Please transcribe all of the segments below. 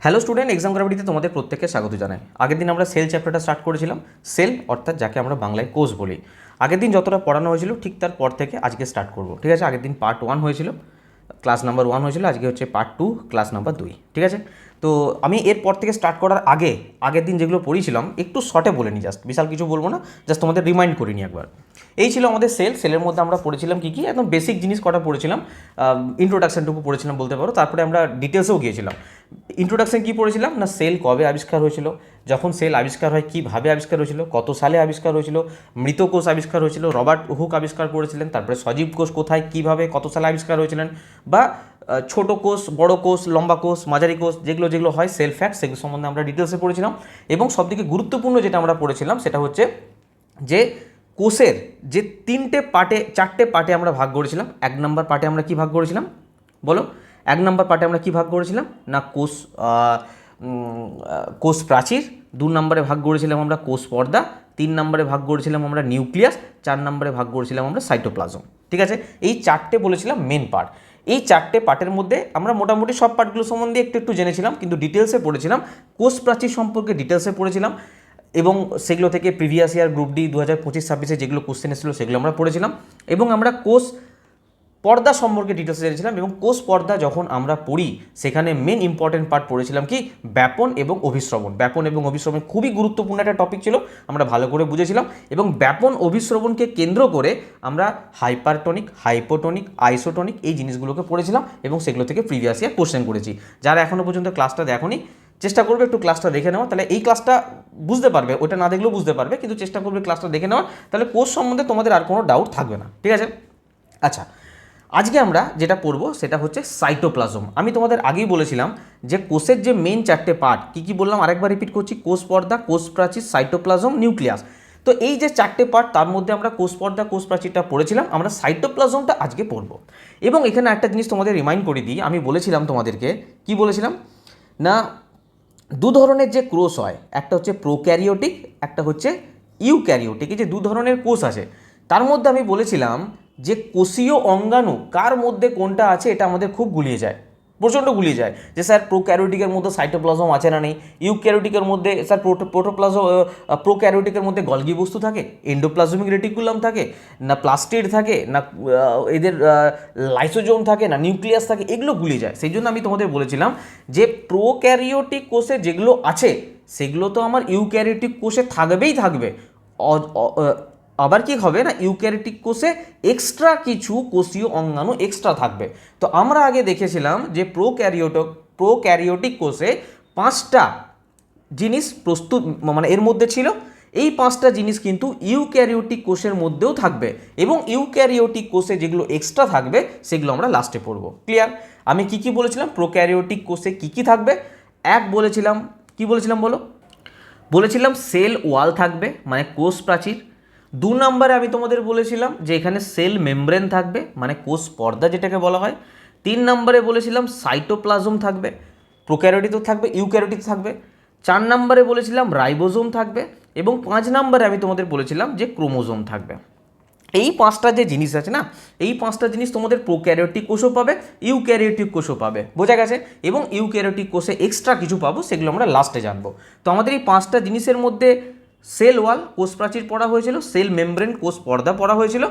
Hello student, exam গ্রাভিটিতে তোমাদের প্রত্যেককে স্বাগত জানাই। আগের দিন আমরা সেল চ্যাপ্টারটা স্টার্ট করেছিলাম। সেল অর্থাৎ যাকে আমরা বাংলায় কোষ বলি। আগের দিন যতটা পড়ানো হয়েছিল ঠিক তার পর থেকে আজকে স্টার্ট করব, ঠিক আছে? আগের দিন পার্ট 1 হয়েছিল, ক্লাস নাম্বার 1 হয়েছিল, আজকে হচ্ছে পার্ট 2 ক্লাস নাম্বার 2, ঠিক আছে? তো আমি এরপর থেকে স্টার্ট করার আগে আগের দিন যেগুলো পড়িয়েছিলাম একটু শর্টে বলে নিই, জাস্ট বিশাল কিছু বলবো না, জাস্ট তোমাদের রিমাইন্ড করিনি একবার। এই ছিল আমাদের সেলের মধ্যে আমরা পড়েছিলাম কী কী, একদম বেসিক জিনিস কটা পড়েছিলাম, ইন্ট্রোডাকশনটুকু পড়েছিলাম বলতে পারো, তারপরে আমরা ডিটেলসেও গিয়েছিলাম। ইন্ট্রোডাকশন কী পড়েছিলাম না, সেল কবে আবিষ্কার হয়েছিল, যখন সেল আবিষ্কার হয় কীভাবে আবিষ্কার হয়েছিল, কত সালে আবিষ্কার হয়েছিল, মৃত কোষ আবিষ্কার হয়েছিল, রবার্ট হুক আবিষ্কার করেছিলেন, তারপরে সজীব কোষ কোথায় কীভাবে কত সালে আবিষ্কার হয়েছিলেন, বা ছোট কোষ, বড় কোষ, লম্বা কোষ, মাঝারি কোষ, যেগুলো হয় সেল ফ্যাক্ট, সেগুলো সম্বন্ধে আমরা ডিটেলসে পড়েছিলাম। এবং সবথেকে গুরুত্বপূর্ণ যেটা আমরা পড়েছিলাম সেটা হচ্ছে যে কোষের যে চারটে পার্টে আমরা ভাগ করেছিলাম। 1 নম্বর পার্টে আমরা কি ভাগ করেছিলাম বলো? 1 নম্বর পার্টে আমরা কি ভাগ করেছিলাম না, কোষ প্রাচীর। 2 নম্বরে ভাগ করেছিলাম আমরা কোষ পর্দা। 3 নম্বরে ভাগ করেছিলাম আমরা নিউক্লিয়াস। 4 নম্বরে ভাগ করেছিলাম আমরা সাইটোপ্লাজম, ঠিক আছে? এই চারটে বলেছিলাম মেন পার্ট। এই চারটে পার্টের মধ্যে আমরা মোটামুটি সব পার্টগুলো সম্বন্ধে একটু জেনেছিলাম, কিন্তু ডিটেলসে পড়েছিলাম। কোষ প্রাচীর সম্পর্কে ডিটেলসে পড়েছিলাম, এবং সেগুলো থেকে প্রিভিয়াস ইয়ার গ্রুপ ডি 2025-26 যেগুলো কোশ্চেন এসেছিলো সেগুলো আমরা পড়েছিলাম। এবং আমরা কোষ পর্দা সম্পর্কে ডিটেলসে জেনেছিলাম। এবং কোষ পর্দা যখন আমরা পড়ি সেখানে মেন ইম্পর্টেন্ট পার্ট পড়েছিলাম কি, ব্যাপন এবং অভিস্রবণ। ব্যাপন এবং অভিস্রবণ খুবই গুরুত্বপূর্ণ একটা টপিক ছিল, আমরা ভালো করে বুঝেছিলাম। এবং ব্যাপন অভিস্রবণকে কেন্দ্র করে আমরা হাইপারটনিক, হাইপোটনিক, আইসোটনিক এই জিনিসগুলোকে পড়েছিলাম, এবং সেগুলো থেকে প্রিভিয়াস ইয়ার কোশ্চেন করেছি। যারা এখনও পর্যন্ত ক্লাসটা দেখোনি, চেষ্টা করবে একটু ক্লাসটা দেখে নেওয়া, তাহলে এই ক্লাসটা বুঝতে পারবে, ওটা না দেখলেও বুঝতে পারবে, কিন্তু চেষ্টা করবে ক্লাসটা দেখে নেওয়া, তাহলে কোষ সম্বন্ধে তোমাদের আর কোনো ডাউট থাকবে না, ঠিক আছে? আচ্ছা, আজকে আমরা যেটা পড়বো সেটা হচ্ছে সাইটোপ্লাজম। আমি তোমাদের আগেই বলেছিলাম যে কোষের যে মেন চারটে পার্ট কী কী বললাম, আরেকবার রিপিট করছি: কোষ পর্দা, কোষ প্রাচীর, সাইটোপ্লাজম, নিউক্লিয়াস। তো এই যে চারটে পার্ট, তার মধ্যে আমরা কোষ পর্দা, কোষ প্রাচীরটা পড়েছিলাম, আমরা সাইটোপ্লাজমটা আজকে পড়বো। এবং এখানে একটা জিনিস তোমাদের রিমাইন্ড করে দিই, আমি বলেছিলাম তোমাদেরকে, কি বলেছিলাম না, দু ধরনের যে কোষ হয়, একটা হচ্ছে প্রোক্যারিওটিক, একটা হচ্ছে ইউক্যারিওটিক। এই যে দু ধরনের কোষ আছে, তার মধ্যে আমি বলেছিলাম যে কোষীয় অঙ্গাণু কার মধ্যে কোনটা আছে এটা আমাদের খুব গুলিয়ে যায়, প্রচণ্ড গুলিয়ে যায়। যে স্যার প্রোক্যারিওটিকের মধ্যে সাইটোপ্লাজম আছে না নেই, ইউক্যারিওটিকের মধ্যে স্যার প্রোক্যারিওটিকের মধ্যে গলগি বস্তু থাকে, এন্ডোপ্লাজমিক রেটিকুলাম থাকে, না প্লাস্টিড থাকে, না এদের লাইসোজোম থাকে, না নিউক্লিয়াস থাকে, এগুলো গুলিয়ে যায়। সেই জন্য আমি তোমাদের বলেছিলাম যে প্রোক্যারিওটিক কোষে যেগুলো আছে সেগুলো তো আমার ইউক্যারিওটিক কোষে থাকবেই থাকবে। আবার কি হবে না, ইউক্যারিওটিক কোষে এক্সট্রা কিছু কোষীয় অঙ্গাণু এক্সট্রা থাকবে। তো আমরা আগে দেখেছিলাম যে প্রোক্যারিওটিক কোষে 5টা জিনিস প্রস্তুত, মানে এর মধ্যে ছিল। এই 5টা জিনিস কিন্তু ইউক্যারিওটিক কোষের মধ্যেও থাকবে, এবং ইউক্যারিওটিক কোষে যেগুলো এক্সট্রা থাকবে সেগুলো আমরা লাস্টে পড়বো। ক্লিয়ার? আমি কি কি বলেছিলাম, প্রোক্যারিওটিক কোষে কি কি থাকবে? বলেছিলাম, কি বলেছিলাম বলো? বলেছিলাম সেল ওয়াল থাকবে, মানে কোষ প্রাচীর। 2 নম্বরে আমি তোমাদের বলেছিলাম যে এখানে সেল মেমব্রেন থাকবে, মানে কোষ পর্দা যেটাকে বলা হয়। 3 নম্বরে বলেছিলাম সাইটোপ্লাজম থাকবে, প্রোক্যারিওটিক থাকবে, ইউক্যারিওটিক থাকবে। 4 নম্বরে বলেছিলাম রাইবোজোম থাকবে, এবং 5 নম্বরে আমি তোমাদের বলেছিলাম যে ক্রোমোজোম থাকবে। এই 5টা যে জিনিস আছে না, এই 5টা জিনিস তোমাদের প্রোক্যারিওটিক কোষও পাবে, ইউক্যারিওটিক কোষও পাবে, বোঝা গেছে? এবং ইউক্যারিওটিক কোষে এক্সট্রা কিছু পাবো, সেগুলো আমরা লাস্টে জানবো। তো আমাদের এই 5টা জিনিসের মধ্যে সেল ওয়াল কোষ প্রাচীর পড়া হয়েছিল, সেল মেমব্রেন কোষ পর্দা পড়া হয়েছিল।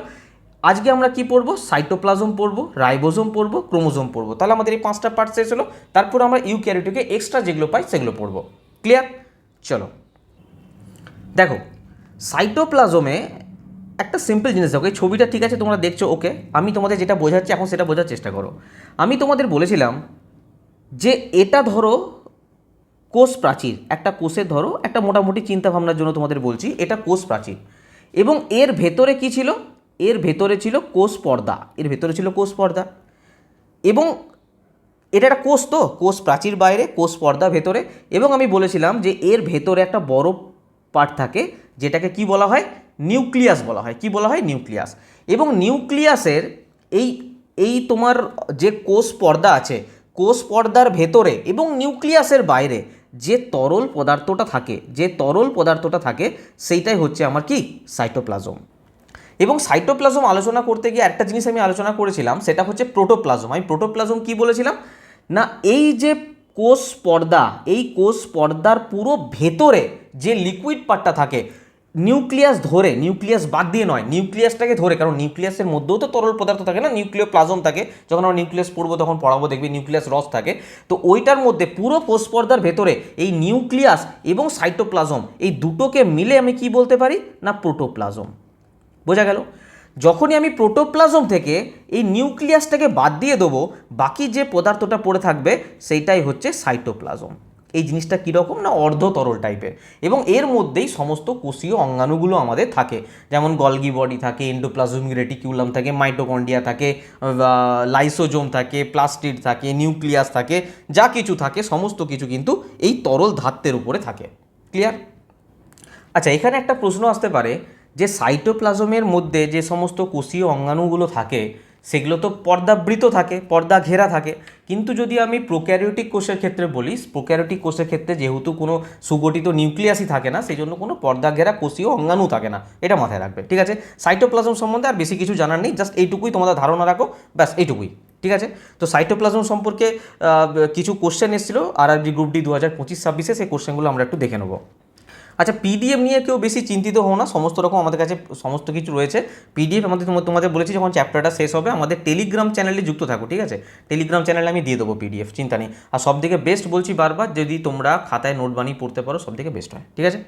আজকে আমরা কি পড়বো? সাইটোপ্লাজম পড়বো, রাইবোজোম পড়বো, ক্রোমোজোম পড়বো। তাহলে আমাদের এই 5টা পার্ট শেষ হলো। তারপর আমরা ইউক্যারিওটিকে এক্সট্রা যেগুলো পাই সেগুলো পড়বো। ক্লিয়ার? চলো দেখো, সাইটোপ্লাজমে একটা সিম্পল জিনিস দেখো, এই ছবিটা ঠিক আছে তোমরা দেখছো, ওকে? আমি তোমাদের যেটা বোঝাচ্ছি এখন সেটা বোঝার চেষ্টা করো। আমি তোমাদের বলেছিলাম যে এটা ধরো কোষ প্রাচীর, একটা কোষের ধরো একটা মোটামুটি চিন্তা ভাবনার জন্য তোমাদের বলছি, এটা কোষ প্রাচীর। এবং এর ভেতরে কি ছিল? এর ভেতরে ছিল কোষ পর্দা, এর ভেতরে ছিল কোষ পর্দা। এবং এটা একটা কোষ, তো কোষ প্রাচীর বাইরে, কোষ পর্দা ভেতরে। এবং আমি বলেছিলাম যে এর ভেতরে একটা বড় পার্ট থাকে যেটাকে কি বলা হয়? নিউক্লিয়াস বলা হয়। কি বলা হয়? নিউক্লিয়াস। এবং নিউক্লিয়াসের এই এই তোমার যে কোষ পর্দা আছে, কোষ পর্দার ভেতরে এবং নিউক্লিয়াসের বাইরে যে তরল পদার্থটা থাকে সেইটাই হচ্ছে আমার কি? সাইটোপ্লাজম। এবং সাইটোপ্লাজম আলোচনা করতে গিয়ে একটা জিনিস আমি আলোচনা করেছিলাম, সেটা হচ্ছে প্রোটোপ্লাজম। আমি প্রোটোপ্লাজম কি বলেছিলাম না, এই যে কোষ পর্দা, এই কোষ পর্দার পুরো ভেতরে যে লিকুইড পার্টটা থাকে, নিউক্লিয়াস ধরে, নিউক্লিয়াস বাদ দিয়ে নয়, নিউক্লিয়াসটাকে ধরে, কারণ নিউক্লিয়াসের মধ্যেও তো তরল পদার্থ থাকে না, নিউক্লিওপ্লাজম থাকে, যখন আমরা নিউক্লিয়াস পড়বো তখন পড়াবো, দেখবি নিউক্লিয়াস রস থাকে। তো ওইটার মধ্যে পুরো কোষ পর্দার ভেতরে এই নিউক্লিয়াস এবং সাইটোপ্লাজম এই দুটোকে মিলে আমি কি বলতে পারি না প্রোটোপ্লাজম। বোঝা গেল? যখনই আমি প্রোটোপ্লাজম থেকে এই নিউক্লিয়াসটাকে বাদ দিয়ে দেবো, বাকি যে পদার্থটা পড়ে থাকবে সেইটাই হচ্ছে সাইটোপ্লাজম। এই জিনিসটা কীরকম না অর্ধ তরল টাইপের, এবং এর মধ্যেই সমস্ত কোষীয় অঙ্গাণুগুলো আমাদের থাকে, যেমন গলগি বডি থাকে, এন্ডোপ্লাজমিক রেটিকুলাম থাকে, মাইটোকন্ড্রিয়া থাকে, লাইসোজোম থাকে, প্লাস্টিড থাকে, নিউক্লিয়াস থাকে, যা কিছু থাকে সমস্ত কিছু কিন্তু এই তরল ধাত্রের উপরে থাকে। ক্লিয়ার? আচ্ছা, এখানে একটা প্রশ্ন আসতে পারে যে সাইটোপ্লাজমের মধ্যে যে সমস্ত কোষীয় অঙ্গাণুগুলো থাকে সেগুলো তো পর্দাবৃত থাকে, পর্দা ঘেরা থাকে, কিন্তু যদি আমি প্রোক্যারিওটিক কোষের ক্ষেত্রে বলি, প্রোক্যারিওটিক কোষের ক্ষেত্রে যেহেতু কোনো সুগঠিত নিউক্লিয়াসই থাকে না, সেই জন্য কোনো পর্দা ঘেরা কোষীয় অঙ্গাণু থাকে না, এটা মাথায় রাখবে। ঠিক আছে? সাইটোপ্লাজম সম্বন্ধে আর বেশি কিছু জানার নেই, জাস্ট এইটুকুই তোমাদের ধারণা রাখো, ব্যাস এইটুকুই। ঠিক আছে? তো সাইটোপ্লাজম সম্পর্কে কিছু কোশ্চেন এসেছিলো আরআরবি গ্রুপ ডি 2025-26, সেই কোশ্চেনগুলো আমরা একটু দেখে নেবো। আচ্ছা, পিডিএফ নিয়ে কেউ বেশি চিন্তিত হও না, সমস্ত রকম আমাদের কাছে সমস্ত কিছু রয়েছে। পিডিএফ আমাদের তোমাদের বলেছি যখন চ্যাপ্টারটা শেষ হবে আমাদের টেলিগ্রাম চ্যানেলে যুক্ত থাকো। ঠিক আছে? টেলিগ্রাম চ্যানেলে আমি দিয়ে দেবো পিডিএফ, চিন্তা নেই। আর সবথেকে বেস্ট বলছি বারবার, যদি তোমরা খাতায় নোট বানিয়ে পড়তে পারো সবথেকে বেস্ট হয়। ঠিক আছে?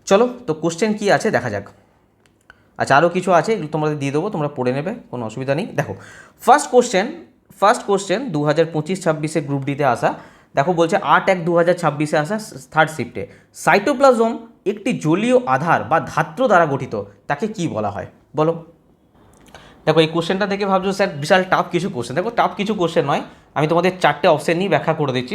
চলো, তো কোশ্চেন কী আছে দেখা যাক। আচ্ছা, আরও কিছু আছে, এগুলো তোমাদের দিয়ে দেবো, তোমরা পড়ে নেবে, কোনো অসুবিধা নেই। দেখো, ফার্স্ট কোশ্চেন 2025-26 গ্রুপ ডিতে আসা। দেখো বলছে 8/1/2026 আসা, থার্ড শিফটে, সাইটোপ্লাজম একটি জলীয় আধার বা ধাত্র দ্বারা গঠিত, তাকে কি বলা হয় বলো? দেখো, এই কোশ্চেনটা দেখে ভাবছো স্যার বিশাল টাফ কিছু কোশ্চেন। দেখো, টাফ কিছু কোশ্চেন নয়, আমি তোমাদের 4টে অপশন নিয়ে ব্যাখ্যা করে দিচ্ছি।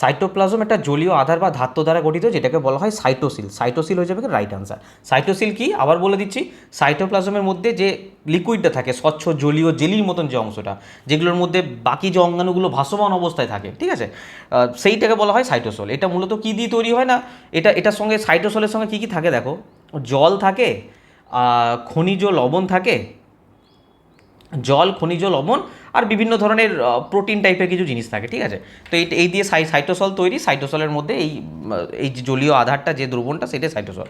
সাইটোপ্লাজম একটা জলীয় আধার বা ধাত্র দ্বারা গঠিত, যেটাকে বলা হয় সাইটোসিল। সাইটোসিল হয়ে যাবে রাইট আনসার। সাইটোসিল কি আবার বলে দিচ্ছি, সাইটোপ্লাজমের মধ্যে যে লিকুইডটা থাকে, স্বচ্ছ জলীয় জেলির মতন যে অংশটা, যেগুলোর মধ্যে বাকি যে অঙ্গাণুগুলো ভাসমান অবস্থায় থাকে, ঠিক আছে, সেইটাকে বলা হয় সাইটোসোল। এটা মূলত কী দিয়ে তৈরি হয় না, এটার সঙ্গে সাইটোসোলের সঙ্গে কী কী থাকে দেখো, জল থাকে, খনিজ লবণ থাকে, জল, খনিজ লবণ আর বিভিন্ন ধরনের প্রোটিন টাইপের কিছু জিনিস থাকে। ঠিক আছে? তো এই দিয়ে সাইটোসল তৈরি। সাইটোসলের মধ্যে এই যে জলীয় আধারটা, যে দ্রবণটা, সেটাই সাইটোসল।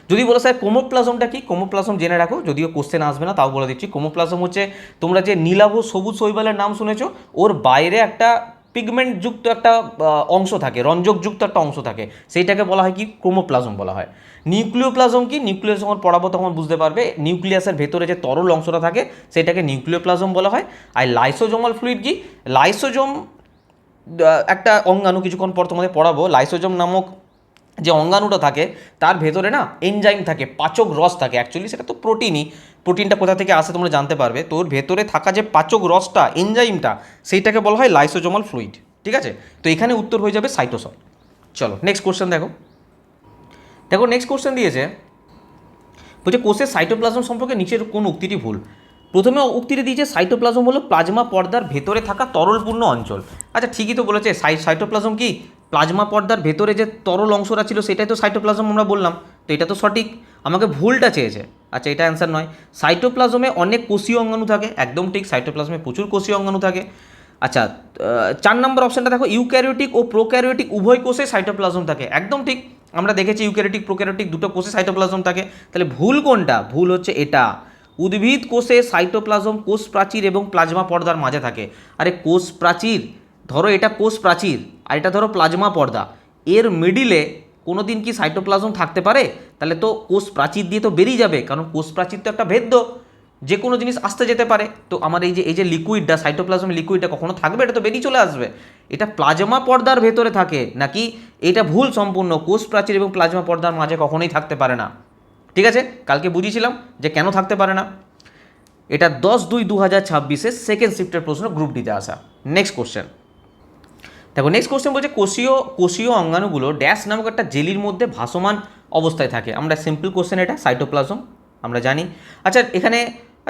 যদি বলো স্যার কোমোপ্লাজমটা কি, কোমোপ্লাজম জেনে রাখো, যদিও কোশ্চেন আসবে না তাও বলে দিচ্ছি। কোমোপ্লাজম হচ্ছে, তোমরা যে নীলাভ সবুজ শৈবালের নাম শুনেছো, ওর বাইরে একটা পিগমেন্টযুক্ত একটা অংশ থাকে, রঞ্জকযুক্ত একটা অংশ থাকে, সেইটাকে বলা হয় কি ক্রোমোপ্লাজম বলা হয়। নিউক্লিওপ্লাজম কি, নিউক্লিয়াস যখন পড়াবো তখন বুঝতে পারবে, নিউক্লিয়াসের ভেতরে যে তরল অংশটা থাকে সেটাকে নিউক্লিওপ্লাজম বলা হয়। আর লাইসোজোমাল ফ্লুইড কি, লাইসোজোম একটা অঙ্গাণু, কিছুক্ষণ পর তোমাদের পড়াবো। লাইসোজোম নামক যে অঙ্গাণুটা থাকে তার ভেতরে না এনজাইম থাকে, পাচক রস থাকে, অ্যাকচুয়ালি সেটা তো প্রোটিনই। প্রোটিনটা কোথা থেকে আসে তোমরা জানতে পারবে। তোর ভেতরে থাকা যে পাচক রসটা, এনজাইমটা, সেইটাকে বলা হয় লাইসোজোমাল ফ্লুইড। ঠিক আছে? তো এখানে উত্তর হয়ে যাবে সাইটোসল। চলো নেক্সট কোশ্চেন দেখো। নেক্সট কোশ্চেন দিয়েছে, বলছে কোষের সাইটোপ্লাজম সম্পর্কে নিচের কোন উক্তিটি ভুল? প্রথমে উক্তিটি দিয়েছে সাইটোপ্লাজম হলো প্লাজমা পর্দার ভেতরে থাকা তরলপূর্ণ অঞ্চল। আচ্ছা, ঠিকই তো বলেছে, সাইটোপ্লাজম কি প্লাজমা পর্দার ভেতরে যে তরল অংশটা ছিল সেটাই তো সাইটোপ্লাজম আমরা বললাম, তো এটা তো সঠিক। আমাকে ভুলটা চেয়েছে, আচ্ছা এটা অ্যান্সার নয়। সাইটোপ্লাজমে অনেক কোষীয় অঙ্গাণু থাকে, একদম ঠিক, সাইটোপ্লাজমে প্রচুর কোষীয় অঙ্গাণু থাকে। আচ্ছা, 4 নম্বর অপশানটা দেখো, ইউক্যারিওটিক ও প্রোক্যারিওটিক উভয় কোষে সাইটোপ্লাজম থাকে, একদম ঠিক। আমরা দেখেছি ইউক্যারিওটিক প্রোক্যারিওটিক দুটো কোষে সাইটোপ্লাজম থাকে। তাহলে ভুল কোনটা? ভুল হচ্ছে এটা। উদ্ভিদ কোষে সাইটোপ্লাজম কোষ প্রাচীর এবং প্লাজমা পর্দার মাঝে থাকে। আরে কোষ প্রাচীর, ধরো এটা কোষ প্রাচীর আর এটা ধরো প্লাজমা পর্দা, এর মিডিলে কোনো দিন কি সাইটোপ্লাজম থাকতে পারে? তাহলে তো কোষ প্রাচীর দিয়ে তো বেরিয়ে যাবে, কারণ কোষ প্রাচীর তো একটা ভেদ্য, যে কোনো জিনিস আসতে যেতে পারে। তো আমার এই যে লিকুইডটা, সাইটোপ্লাজম লিকুইডটা কখনো থাকবে? এটা তো বেরিয়ে চলে আসবে। এটা প্লাজমা পর্দার ভেতরে থাকে নাকি, এটা ভুল সম্পূর্ণ। কোষ প্রাচীর এবং প্লাজমা পর্দার মাঝে কখনোই থাকতে পারে না। ঠিক আছে? কালকে বুঝিয়েছিলাম যে কেন থাকতে পারে না। এটা 10/2/2026 সেকেন্ড শিফটের প্রশ্ন, গ্রুপ ডিতে আসা। নেক্সট কোশ্চেন দেখো, নেক্সট কোশ্চেন বলছে কোষীয় অঙ্গাণুগুলো ড্যাশ নামক একটা জেলির মধ্যে ভাসমান অবস্থায় থাকে। আমরা সিম্পল কোশ্চেন, এটা সাইটোপ্লাজম আমরা জানি। আচ্ছা, এখানে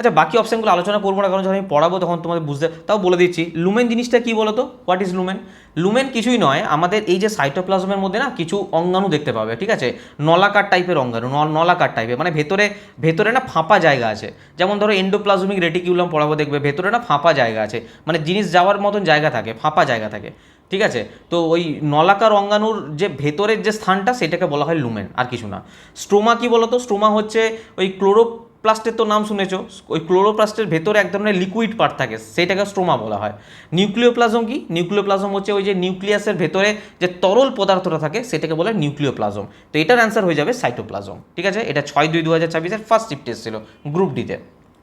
আচ্ছা বাকি অপশানগুলো আলোচনা করবো না, কারণ যখন আমি পড়াবো তখন তোমাদের বুঝতে, তাও বলে দিচ্ছি। লুমেন জিনিসটা কি বলো তো, হোয়াট ইজ লুমেন? লুমেন কিছুই নয়, আমাদের এই যে সাইটোপ্লাজমের মধ্যে না কিছু অঙ্গাণু দেখতে পাবে, ঠিক আছে, নলাকার টাইপের অঙ্গাণু, নলাকার টাইপের, মানে ভেতরে ভেতরে না ফাঁপা জায়গা আছে। যেমন ধরো এন্ডোপ্লাজমিক রেটিকিউলাম পড়াবো, দেখবে ভেতরে না ফাঁপা জায়গা আছে, মানে জিনিস যাওয়ার মতন জায়গা থাকে, ফাঁপা জায়গা থাকে, ঠিক আছে। তো ওই নলাকার অঙ্গাণুর যে ভেতরের যে স্থানটা সেটাকে বলা হয় লুমেন, আর কিছু না। স্ট্রোমা কি বলতো? স্ট্রোমা হচ্ছে ওই ক্লোরোপ্লাস্টের তো নাম শুনেছো, ওই ক্লোরোপ্লাস্টের ভেতরে এক ধরনের লিকুইড পার্ট থাকে, সেটাকে স্ট্রোমা বলা হয়। নিউক্লিওপ্লাজম কি? নিউক্লিওপ্লাজম হচ্ছে ওই যে নিউক্লিয়াসের ভেতরে যে তরল পদার্থটা থাকে সেটাকে বলে নিউক্লিওপ্লাজম। তো এটার অ্যান্সার হয়ে যাবে সাইটোপ্লাজম, ঠিক আছে। এটা 6/2/2024 ফার্স্ট শিফট টেস্ট ছিল গ্রুপ ডিতে।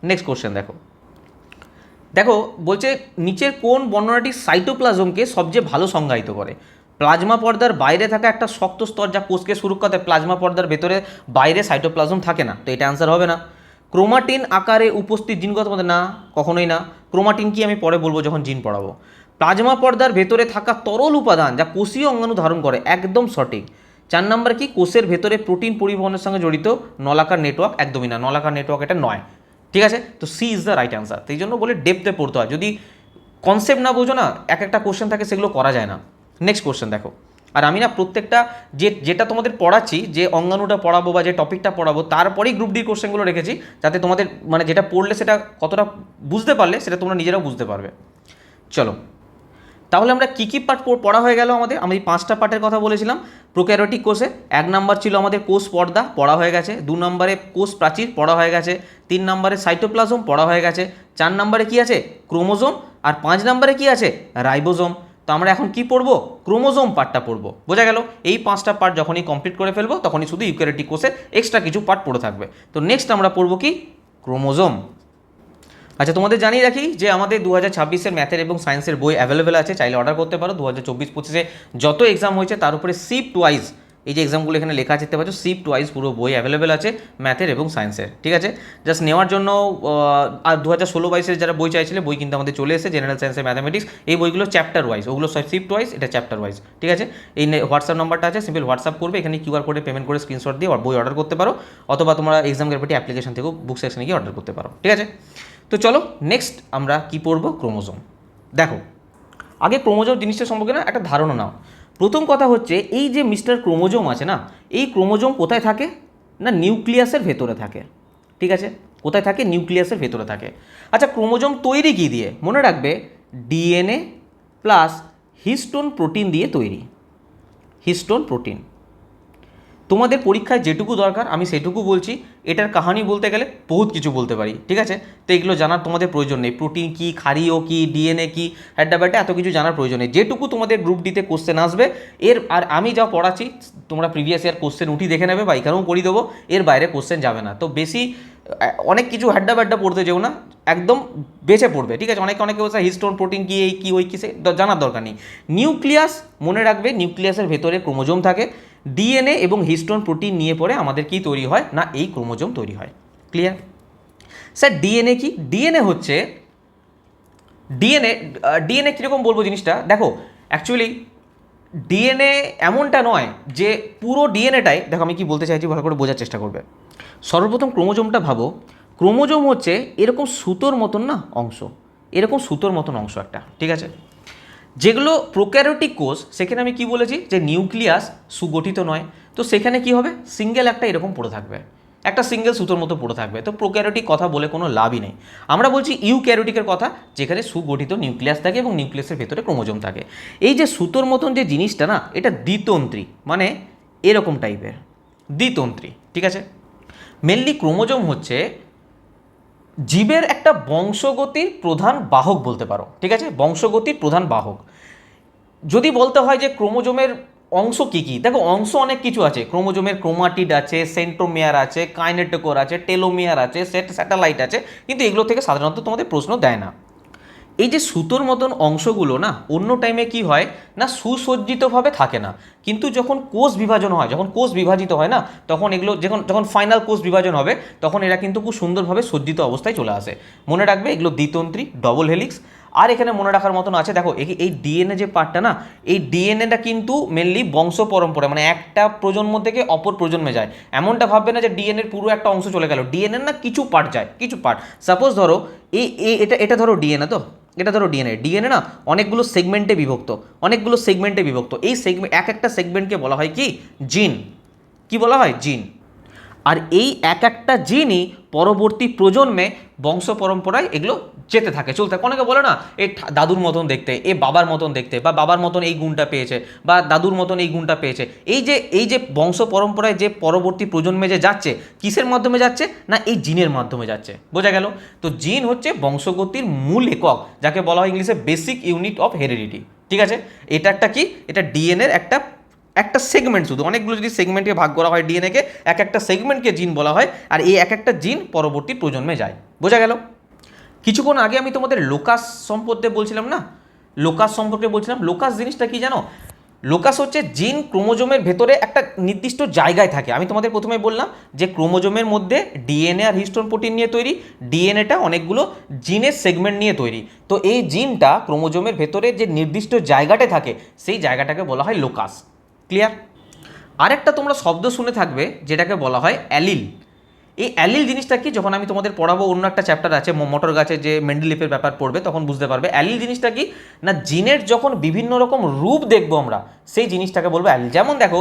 নেক্সট কোশ্চেন দেখো, দেখো বলছে নিচের কোন বর্ণনাটি সাইটোপ্লাজমকে সবচেয়ে ভালো সংজ্ঞায়িত করে? প্লাজমা পর্দার বাইরে থাকা একটা শক্ত স্তর যা কোষকে সুরক্ষা দেয়, প্লাজমা পর্দার ভেতরে বাইরে সাইটোপ্লাজম থাকে না, তো এটা অ্যান্সার হবে না। ক্রোমাটিন আকারে উপস্থিত জিনগত মধ্যে না, কখনোই না। ক্রোমাটিন কি আমি পরে বলবো যখন জিন পড়াবো। প্লাজমা পর্দার ভেতরে থাকা তরল উপাদান যা কোষীয় অঙ্গাণু ধারণ করে, একদম সঠিক। 4 নম্বর কি? কোষের ভেতরে প্রোটিন পরিবহনের সঙ্গে জড়িত নলাকার নেটওয়ার্ক, একদমই না, নলাকার নেটওয়ার্ক এটা নয়, ঠিক আছে। তো C is the right answer. সেই জন্য বলে ডেপথে পড়তে হয়, যদি কনসেপ্ট না বোঝো না, এক একটা কোশ্চেন থাকে সেগুলো করা যায় না। নেক্সট কোশ্চেন দেখো, আর আমি না প্রত্যেকটা যেটা তোমাদের পড়াচ্ছি, যে অঙ্গাণুটা পড়াবো বা যে টপিকটা পড়াবো তারপরেই গ্রুপ ডি কোশ্চেনগুলো রেখেছি, যাতে তোমাদের মানে যেটা পড়লে সেটা কতটা বুঝতে পারলে সেটা তোমরা নিজেরাও বুঝতে পারবে। চলো তাহলে আমরা কী কী পার্ট পড়া হয়ে গেল আমাদের? আমি 5টা পার্টের কথা বলেছিলাম প্রোক্যারিওটিক কোষে। 1 নাম্বার ছিল আমাদের কোষ পর্দা, পড়া হয়ে গেছে। 2 নম্বরে কোষ প্রাচীর, পড়া হয়ে গেছে। 3 নম্বরে সাইটোপ্লাজম, পড়া হয়ে গেছে। 4 নম্বরে কি আছে? ক্রোমোজোম। আর 5 নম্বরে কি আছে? রাইবোজোম। তো আমরা এখন কি পড়বো? ক্রোমোজোম পার্টটা পড়বো, বোঝা গেল? এই 5টা পার্ট যখনই কমপ্লিট করে ফেলবো তখনই শুধু ইউক্যারিওটিক কোষের এক্সট্রা কিছু পার্ট পড়ে থাকবে। তো নেক্সট আমরা পড়বো কি? ক্রোমোজোম। আচ্ছা তোমাদের জানিয়ে রাখি যে আমাদের 2026-এর ম্যাথের এবং সায়েন্সের বই অ্যাভেলেবেল আছে, চাইলে অর্ডার করতে পারো। 2024-25-এ যত এক্সাম হয়েছে তার উপরে শিফট ওয়াইজ, এই যে এক্সামগুলো এখানে লেখা আছে দেখতে পাচ্ছ, শিফট ওয়াইজ পুরো বই অ্যাভেলেবেল আছে ম্যাথের এবং সায়েন্সের, ঠিক আছে। জাস্ট নেওয়ার জন্য আর 2016-22-এর যারা বই চাইছিলে বই কিন্তু আমাদের চলে এসেছে, জেনারেল সায়েন্সের ম্যাথামেটিক্স। এই বইগুলো চ্যাপ্টার ওয়াইজ, ওগুলো সব শিফট ওয়াইজ, এটা চ্যাপ্টার ওয়াইজ, ঠিক আছে। এই হোয়াটসঅ্যাপ নাম্বারটা আছে, সিম্পল হোয়াটসঅ্যাপ করবে, এখানে কিউআর কোডে পেমেন্ট করে স্ক্রিনশট দিয়ে বই অর্ডার করতে পারো, অথবা তোমরা এক্সাম গ্যারান্টি অ্যাপ্লিকেশন থেকেও বুক সেকশনে গিয়ে অর্ডার করতে পারো, ঠিক আছে। তো চলো নেক্সট আমরা কি পড়ব? ক্রোমোজোম। দেখো আগে ক্রোমোজোম জিনিসটা সম্পর্কে না একটা ধারণা নাও। প্রথম কথা হচ্ছে এই যে মিস্টার ক্রোমোজোম আছে না, এই ক্রোমোজোম কোথায় থাকে না? নিউক্লিয়াসের ভেতরে থাকে, ঠিক আছে। কোথায় থাকে? নিউক্লিয়াসের ভেতরে থাকে। আচ্ছা ক্রোমোজোম তৈরি কী দিয়ে? মনে রাখবে ডিএনএ প্লাস হিস্টোন প্রোটিন দিয়ে তৈরি। হিস্টোন প্রোটিন তোমাদের পরীক্ষায় যেটুকু দরকার আমি সেটুকু বলছি। এটার কাহানি বলতে গেলে বহুত কিছু বলতে পারি, ঠিক আছে। তো এগুলো জানার তোমাদের প্রয়োজন নেই। প্রোটিন কী, ক্ষারীয় কী, ডিএনএ কী, হ্যাড্ডাব্যাড্ডা এত কিছু জানার প্রয়োজন নেই। যেটুকু তোমাদের গ্রুপ ডিতে কোশ্চেন আসবে আর আমি যা পড়াচ্ছি তোমরা প্রিভিয়াস ইয়ার কোশ্চেন উঠি দেখে নেবে বা এখানেও করিয়ে দেবো, এর বাইরে কোশ্চেন যাবে না। তো বেশি অনেক কিছু হ্যাড্ডাব্যাড্ডা পড়তে যেও না, একদম বেঁচে পড়বে, ঠিক আছে। অনেকে বলছে হিস্টোন প্রোটিন কী, এই কী ওই কী, সে জানার দরকার নেই। নিউক্লিয়াস মনে রাখবে, নিউক্লিয়াসের ভেতরে ক্রোমোজোম থাকে। ডিএনএ এবং হিস্টোন প্রোটিন নিয়ে পরে আমাদের কি তৈরি হয় না? এই ক্রোমোজোম তৈরি হয়। ক্লিয়ার? স্যার ডিএনএ কি? ডিএনএ হচ্ছে ডিএনএ কীরকম বলবো জিনিসটা দেখো। অ্যাকচুয়ালি ডিএনএ এমনটা নয় যে পুরো ডিএনএটাই, দেখো আমি কি বলতে চাইছি ভালো করে বোঝার চেষ্টা করবে। সর্বপ্রথম ক্রোমোজোমটা ভাবো, ক্রোমোজোম হচ্ছে এরকম সুতোর মতন না অংশ, এরকম সুতোর মতন অংশ একটা, ঠিক আছে। যেগুলো প্রোক্যারিওটিক কোষ সেখানে আমি কি বলেছি যে নিউক্লিয়াস সুগঠিত নয়, তো সেখানে কি হবে? সিঙ্গেল একটা এরকম পড়ে থাকবে, একটা সিঙ্গেল সুতোর মতো পড়ে থাকবে। তো প্রোক্যারিওটিক কথা বলে কোনো লাভই নেই। আমরা বলছি ইউক্যারিওটিকের কথা, যেখানে সুগঠিত নিউক্লিয়াস থাকে এবং নিউক্লিয়াসের ভেতরে ক্রোমোজোম থাকে। এই যে সুতোর মতন যে জিনিসটা না, এটা দ্বিতন্ত্রী, মানে এরকম টাইপের দ্বিতন্ত্রী, ঠিক আছে। মেনলি ক্রোমোজোম হচ্ছে জীবের একটা বংশগতির প্রধান বাহক বলতে পারো, ঠিক আছে। বংশগতির প্রধান বাহক যদি বলতে হয় যে ক্রোমোজোমের অংশ কী কী, দেখো অংশ অনেক কিছু আছে। ক্রোমোজোমের ক্রোমাটিড আছে, সেন্ট্রোমিয়ার আছে, কাইনেটোকোর আছে, টেলোমিয়ার আছে, স্যাটেলাইট আছে, কিন্তু এগুলো থেকে সাধারণত তোমাদের প্রশ্ন দেয় না। এই যে সুতোর মতন অংশগুলো না অন্য টাইমে কি হয় না সুসজ্জিতভাবে থাকে না, কিন্তু যখন কোষ বিভাজন হয়, যখন কোষ বিভাজিত হয় না, তখন এগুলো যখন ফাইনাল কোষ বিভাজন হবে তখন এরা কিন্তু খুব সুন্দরভাবে সজ্জিত অবস্থায় চলে আসে। মনে রাখবে এগুলো দ্বিতন্ত্রী, ডবল হেলিক্স। আর এখানে মনে রাখার মতন আছে, দেখো এই ডিএনএ যে পার্টটা না, এই ডিএনএটা কিন্তু মেনলি বংশ পরম্পরা, মানে একটা প্রজন্ম থেকে অপর প্রজন্মে যায়। এমনটা ভাববে না যে ডিএনএর পুরো একটা অংশ চলে গেল, ডিএনএর না কিছু পার্ট যায়, কিছু পার্ট। সাপোজ ধরো এটা ধরো ডিএনএ, তো এটা ধরো ডিএনএ না অনেকগুলো সেগমেন্টে বিভক্ত, এই সেগমেন্ট, এক একটা সেগমেন্টকে বলা হয় কি জিন। কি বলা হয়? জিন। আর এই এক একটা জিনই পরবর্তী প্রজন্মে বংশ পরম্পরায় এগুলো যেতে থাকে, চলতে থাকে। অনেকে বলে না এ দাদুর মতন দেখতে, এ বাবার মতন দেখতে, বা বাবার মতন এই গুণটা পেয়েছে, বা দাদুর মতন এই গুণটা পেয়েছে। এই যে বংশ পরম্পরায় যে পরবর্তী প্রজন্মে যে যাচ্ছে, কিসের মাধ্যমে যাচ্ছে না এই জিনের মাধ্যমে যাচ্ছে। বোঝা গেল? তো জিন হচ্ছে বংশগতির মূল একক, যাকে বলা হয় ইংলিশে বেসিক ইউনিট অফ হেরিডিটি। ঠিক আছে, এটা একটা কি, এটা ডিএনএর একটা সেগমেন্ট, শুধু অনেকগুলো যদি সেগমেন্টকে ভাগ করা হয় ডিএনএকে, এক একটা সেগমেন্টকে জিন বলা হয়, আর এই এক একটা জিন পরবর্তী প্রজন্মে যায়। বোঝা গেল? কিছুক্ষণ আগে আমি তোমাদের লোকাস সম্পর্কে বলছিলাম না, লোকাস জিনিসটা কি জানো? লোকাস হচ্ছে জিন ক্রোমোজোমের ভেতরে একটা নির্দিষ্ট জায়গায় থাকে। আমি তোমাদের প্রথমে বললাম যে ক্রোমোজোমের মধ্যে ডিএনএ আর হিস্টোন প্রোটিন নিয়ে তৈরি, ডিএনএটা অনেকগুলো জিনের সেগমেন্ট নিয়ে তৈরি। তো এই জিনটা ক্রোমোজোমের ভেতরে যে নির্দিষ্ট জায়গাটা থাকে, সেই জায়গাটাকে বলা হয় লোকাস। ক্লিয়ার? আরেকটা তোমরা শব্দ শুনে থাকবে যেটাকে বলা হয় অ্যালিল। এই অ্যালিল জিনিসটা কি, যখন আমি তোমাদের পড়াবো, অন্য একটা চ্যাপ্টার আছে মোটর গাছের যে মেন্ডেলিফের ব্যাপার পড়বে, তখন বুঝতে পারবে অ্যালিল জিনিসটা কি না। জিনের যখন বিভিন্ন রকম রূপ দেখবো আমরা, সেই জিনিসটাকে বলবো অ্যালিল। যেমন দেখো,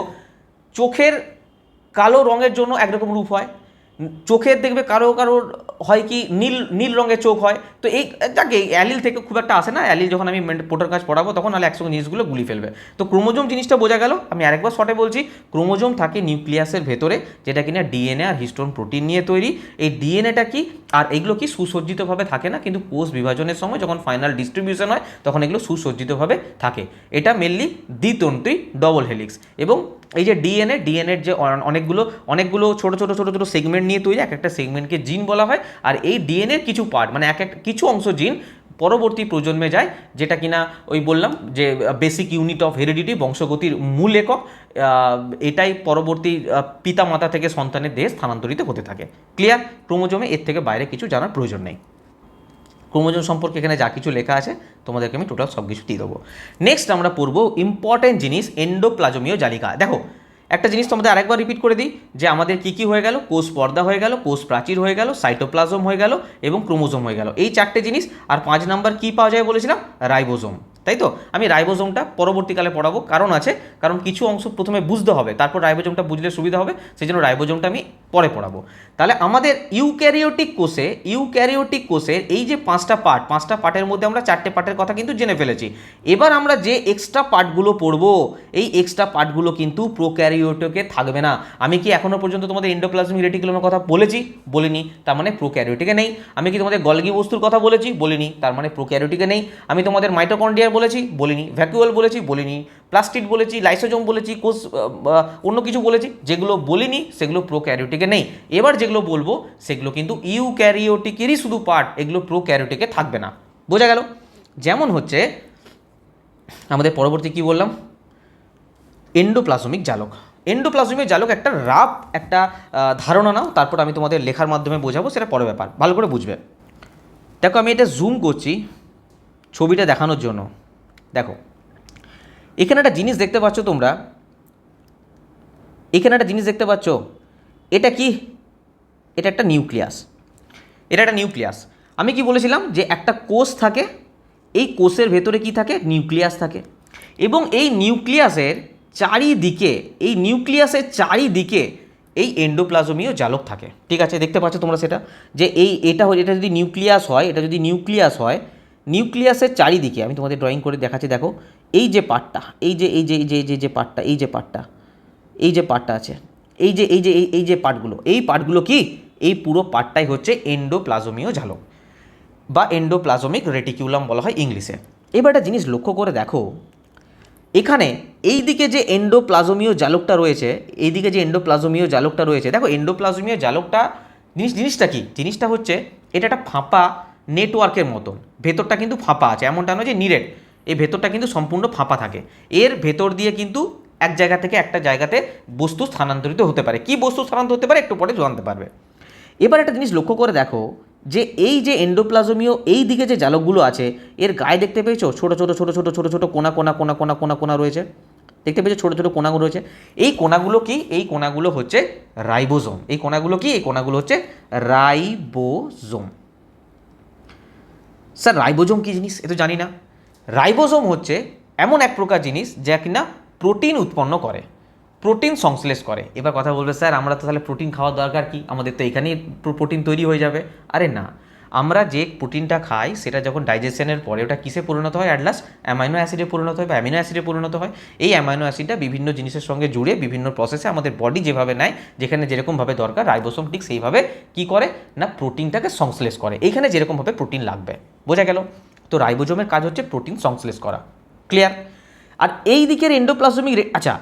চোখের কালো রঙের জন্য একরকম রূপ হয়, চোখের দেখবে কারো কারোর হয় কি নীল রঙের চোখ হয়। তো এই যাকে অ্যালিল থেকে খুব একটা আসে না, অ্যালিল যখন আমি পোটার কাজ পড়াবো তখন নাহলে একসঙ্গে জিনিসগুলো গুলি ফেলবে। তো ক্রোমোজোম জিনিসটা বোঝা গেল। আমি আরেকবার শর্টে বলছি, ক্রোমোজোম থাকে নিউক্লিয়াসের ভেতরে, যেটা কিনা ডিএনএ আর হিস্টোন প্রোটিন নিয়ে তৈরি। এই ডিএনএটা কি, আর এগুলো কি সুসজ্জিতভাবে থাকে না, কিন্তু কোষ বিভাজনের সময় যখন ফাইনাল ডিস্ট্রিবিউশন হয় তখন এগুলো সুসজ্জিতভাবে থাকে। এটা মেনলি দ্বিতন্ত্রী ডবল হেলিক্স। এবং এই যে ডিএনএর যে অনেকগুলো ছোট ছোট সেগমেন্ট নিয়ে তৈরি, এক একটা সেগমেন্টকে জিন বলা হয়। আর এই ডিএনএর কিছু পার্ট, মানে কিছু অংশ জিন পরবর্তী প্রজন্মে যায়, যেটা কিনা ওই বললাম যে বেসিক ইউনিট অফ হেরিডিটি, বংশগতির মূল একক। এটাই পরবর্তী পিতা মাতা থেকে সন্তানের দেহে স্থানান্তরিত হতে থাকে। ক্লিয়ার? ক্রোমোজোমে এর থেকে বাইরে কিছু জানার প্রয়োজন নেই। ক্রোমোজোম সম্পর্কে এখানে যা কিছু লেখা আছে তোমাদেরকে আমি টোটাল সব কিছু দিয়ে দেবো। নেক্সট আমরা পড়বো ইম্পর্টেন্ট জিনিস, এন্ডোপ্লাজমীয় জালিকা। দেখো, একটা জিনিস তোমাদের আরেকবার রিপিট করে দিই, যে আমাদের কী কী হয়ে গেল, কোষ পর্দা হয়ে গেল, কোষ প্রাচীর হয়ে গেল, সাইটোপ্লাজম হয়ে গেল এবং ক্রোমোজোম হয়ে গেল। এই চারটে জিনিস। আর 5 নাম্বার কী পাওয়া যায় বলেছিলাম? রাইবোজোম। তাই তো? আমি রাইবোজোমটা পরবর্তীকালে পড়াবো, কারণ কিছু অংশ প্রথমে বুঝতে হবে, তারপর রাইবোজোমটা বুঝলে সুবিধা হবে, সেই জন্য রাইবোজোমটা আমি পরে পড়াবো। তাহলে আমাদের ইউক্যারিওটিক কোষের এই যে 5টা পার্টের মধ্যে আমরা 4টে পার্টের কথা কিন্তু জেনে ফেলেছি। এবার আমরা যে এক্সট্রা পার্টগুলো পড়বো, এই এক্সট্রা পার্টগুলো কিন্তু প্রোক্যারিওটিকে থাকবে না। আমি কি এখনো পর্যন্ত তোমাদের এন্ডোপ্লাজমিক রেটিকুলামের কথা বলিনি, তার মানে প্রোক্যারিওটিকে নেই। আমি কি তোমাদের গলগি বস্তুর কথা বলিনি, তার মানে প্রোক্যারিওটিকে নেই। আমি তোমাদের মাইটোকন্ড্রিয়া বলিনি, ভ্যাকুয়াল বলিনি, প্লাস্টিড বলেছি, লাইসোজোম বলেছি, কোষ অন্য কিছু বলেছি, যেগুলো বলিনি সেগুলো প্রোক্যারিওটিকে নেই। এবার যেগুলো বলবো সেগুলো কিন্তু ইউক্যারিওটিকেরই শুধু পার্ট, এগুলো প্রোক্যারিওটিকে থাকবে না। বোঝা গেল? যেমন হচ্ছে আমাদের পরবর্তী কি বললাম, এন্ডোপ্লাজমিক জালক একটা রাফ একটা ধারণা নাও, তারপর আমি তোমাদের লেখার মাধ্যমে বোঝাবো, সেটা পরের ব্যাপার, ভালো করে বুঝবে। দেখো, আমি এটা জুম করছি ছবিটা দেখানোর জন্য। দেখো, এখানে একটা জিনিস দেখতে পাচ্ছ তোমরা, এটা কি? এটা একটা নিউক্লিয়াস। আমি কি বলেছিলাম যে একটা কোষ থাকে, এই কোষের ভেতরে কি থাকে? নিউক্লিয়াস থাকে। এবং এই নিউক্লিয়াসের চারিদিকে এই এন্ডোপ্লাজমীয় জালক থাকে। ঠিক আছে, দেখতে পাচ্ছ তোমরা সেটা, যে এটা যদি নিউক্লিয়াস হয়, নিউক্লিয়াসের চারিদিকে আমি তোমাদের ড্রয়িং করে দেখাচ্ছি। দেখো, এই যে পার্টটা, এই যে পার্টটা আছে, এই যে পার্টগুলো কি, এই পুরো পার্টটাই হচ্ছে এন্ডোপ্লাজমীয় জালক বা এন্ডোপ্লাজমিক রেটিকুলাম বলা হয় ইংলিশে। এবার একটা জিনিস লক্ষ্য করে দেখো, এখানে এই দিকে যে এন্ডোপ্লাজমীয় জালকটা রয়েছে, দেখো এন্ডোপ্লাজমীয় জালকটা জিনিসটা কি? জিনিসটা হচ্ছে এটা একটা ফাঁপা নেটওয়ার্কের মতন, ভেতরটা কিন্তু ফাঁপা আছে, এমনটা নয় যে নিরেট, এই ভেতরটা কিন্তু সম্পূর্ণ ফাঁপা থাকে। এর ভেতর দিয়ে কিন্তু এক জায়গা থেকে একটা জায়গাতে বস্তু স্থানান্তরিত হতে পারে। কি বস্তু স্থানান্তরিত হতে পারে একটু পরে জানতে পারবে। এবার একটা জিনিস লক্ষ্য করে দেখো, যে এই যে এন্ডোপ্লাজমীয় এই দিকে যে জালকগুলো আছে এর গায়ে দেখতে পেয়েছো ছোটো ছোটো ছোটো ছোটো ছোটো ছোটো কোনা কোনা কোনা কোনা কোনা কোনা রয়েছে, দেখতে পেয়েছো ছোটো ছোটো কোনাগুলো রয়েছে। এই কোনাগুলো কি? এই কোনাগুলো হচ্ছে রাইবোজোম। এই কোনাগুলো কি? এই কোনাগুলো হচ্ছে রাইবোজোম। স্যার রাইবোজোম কী জিনিস এ তো জানি না। রাইবোজোম হচ্ছে এমন এক প্রকার জিনিস যা কিনা প্রোটিন উৎপন্ন করে, প্রোটিন সংশ্লেষ করে। এবার কথা বলবে স্যার আমরা তো তাহলে প্রোটিন খাওয়ার দরকার কি, আমাদের তো এখানেই প্রোটিন তৈরি হয়ে যাবে। আরে না, আমরা যে প্রোটিনটা খাই সেটা যখন ডাইজেশনের পরে ওটা কিসে পরিণত হয়? অ্যাট লাস্ট অ্যামাইনো অ্যাসিডে পরিণত হয় বা অ্যামিনো অ্যাসিডে পরিণত হয়। এই অ্যামাইনো অ্যাসিডটা বিভিন্ন জিনিসের সঙ্গে জুড়ে বিভিন্ন প্রসেসে আমাদের বডি যেভাবে নেয়, যেখানে যেরকমভাবে দরকার রাইবোসোম ঠিক সেইভাবে কী করে না প্রোটিনটাকে সংশ্লেষ করে, এইখানে যেরকমভাবে প্রোটিন লাগবে। বোঝা গেল? তো রাইবোজোমের কাজ হচ্ছে প্রোটিন সংশ্লেষ করা। ক্লিয়ার? আর এই দিকের এন্ডোপ্লাজমিক আচ্ছা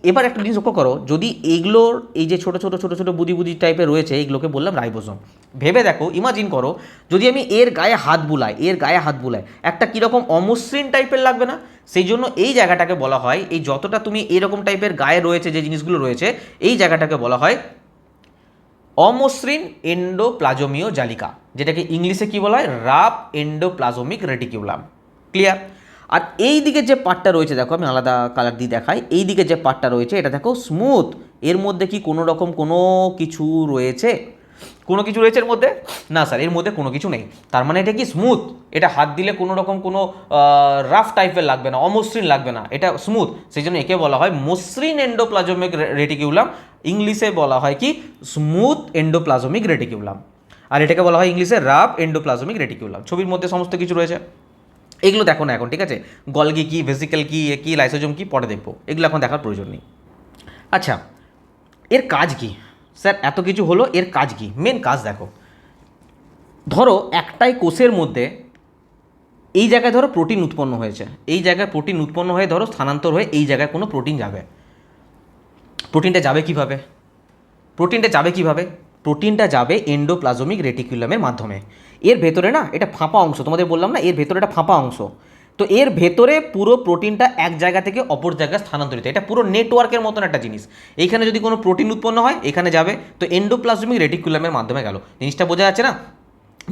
এবার একটা জিনিস লক্ষ্য করো, যদি এইগুলোর এই যে ছোটো ছোটো ছোটো ছোটো বুদি বুদি টাইপের রয়েছে এইগুলোকে বললাম রাইবোজোম। ভেবে দেখো, ইমাজিন করো যদি আমি এর গায়ে হাত বুলাই, এর গায়ে হাত বুলাই একটা কীরকম অমসৃণ টাইপের লাগবে না? সেই জন্য এই জায়গাটাকে বলা হয়, এই যতটা তুমি এরকম টাইপের গায়ে রয়েছে যে জিনিসগুলো রয়েছে এই জায়গাটাকে বলা হয় অমসৃণ এন্ডোপ্লাজমীয় জালিকা, যেটাকে ইংলিশে কি বলা হয়? Rough endoplasmic reticulum. ক্লিয়ার? আর এই দিকে যে পার্টটা রয়েছে দেখো, আমি আলাদা কালার দিয়ে দেখাই, এই দিকে যে পার্টটা রয়েছে এটা দেখো স্মুথ। এর মধ্যে কি কোনো রকম কোনো কিছু রয়েছে? কোনো কিছু রয়েছে এর মধ্যে? না স্যার, এর মধ্যে কোনো কিছু নেই। তার মানে এটা কি স্মুথ? এটা হাত দিলে কোনো রকম কোনো রাফ টাইপের লাগবে না, অমসৃণ লাগবে না, এটা স্মুথ। সেই জন্য একে বলা হয় মসৃণ এন্ডোপ্লাজমিক রেটিকিউলাম। ইংলিশে বলা হয় কি? Smooth endoplasmic reticulum. আর এটাকে বলা হয় ইংলিশে রাফ এন্ডোপ্লাজমিক রেটিকিউলাম। ছবির মধ্যে সমস্ত কিছু রয়েছে, এগুলো দেখো না এখন, ঠিক আছে? গলগি কি, ভেসিকেল কি, কি লাইসোজোম কি পরে দেখবো, এগুলো এখন দেখার প্রয়োজন নেই। আচ্ছা, এর কাজ কি? স্যার এত কিছু হলো, এর কাজ কি? মেন কাজ দেখো, ধরো একটাই কোষের মধ্যে এই জায়গায় ধরো প্রোটিন উৎপন্ন হয়েছে, এই জায়গায় প্রোটিন উৎপন্ন হয়ে ধরো স্থানান্তর হয়ে এই জায়গায় কোনো প্রোটিন যাবে। প্রোটিনটা যাবে কিভাবে? প্রোটিনটা যাবে কিভাবে? প্রোটিনটা যাবে এন্ডোপ্লাজমিক রেটিকুলামের মাধ্যমে। এর ভেতরে না এটা ফাঁপা অংশ, তোমাদের বললাম না এর ভেতরে এটা ফাঁপা অংশ। তো এর ভেতরে পুরো প্রোটিনটা এক জায়গা থেকে অপর জায়গায় স্থানান্তরিত, এটা পুরো নেটওয়ার্কের মতন একটা জিনিস। এইখানে যদি কোনো প্রোটিন উৎপন্ন হয় এখানে যাবে, তো এন্ডোপ্লাজমিক রেটিকুলামের মাধ্যমে গেল। জিনিসটা বোঝা যাচ্ছে না?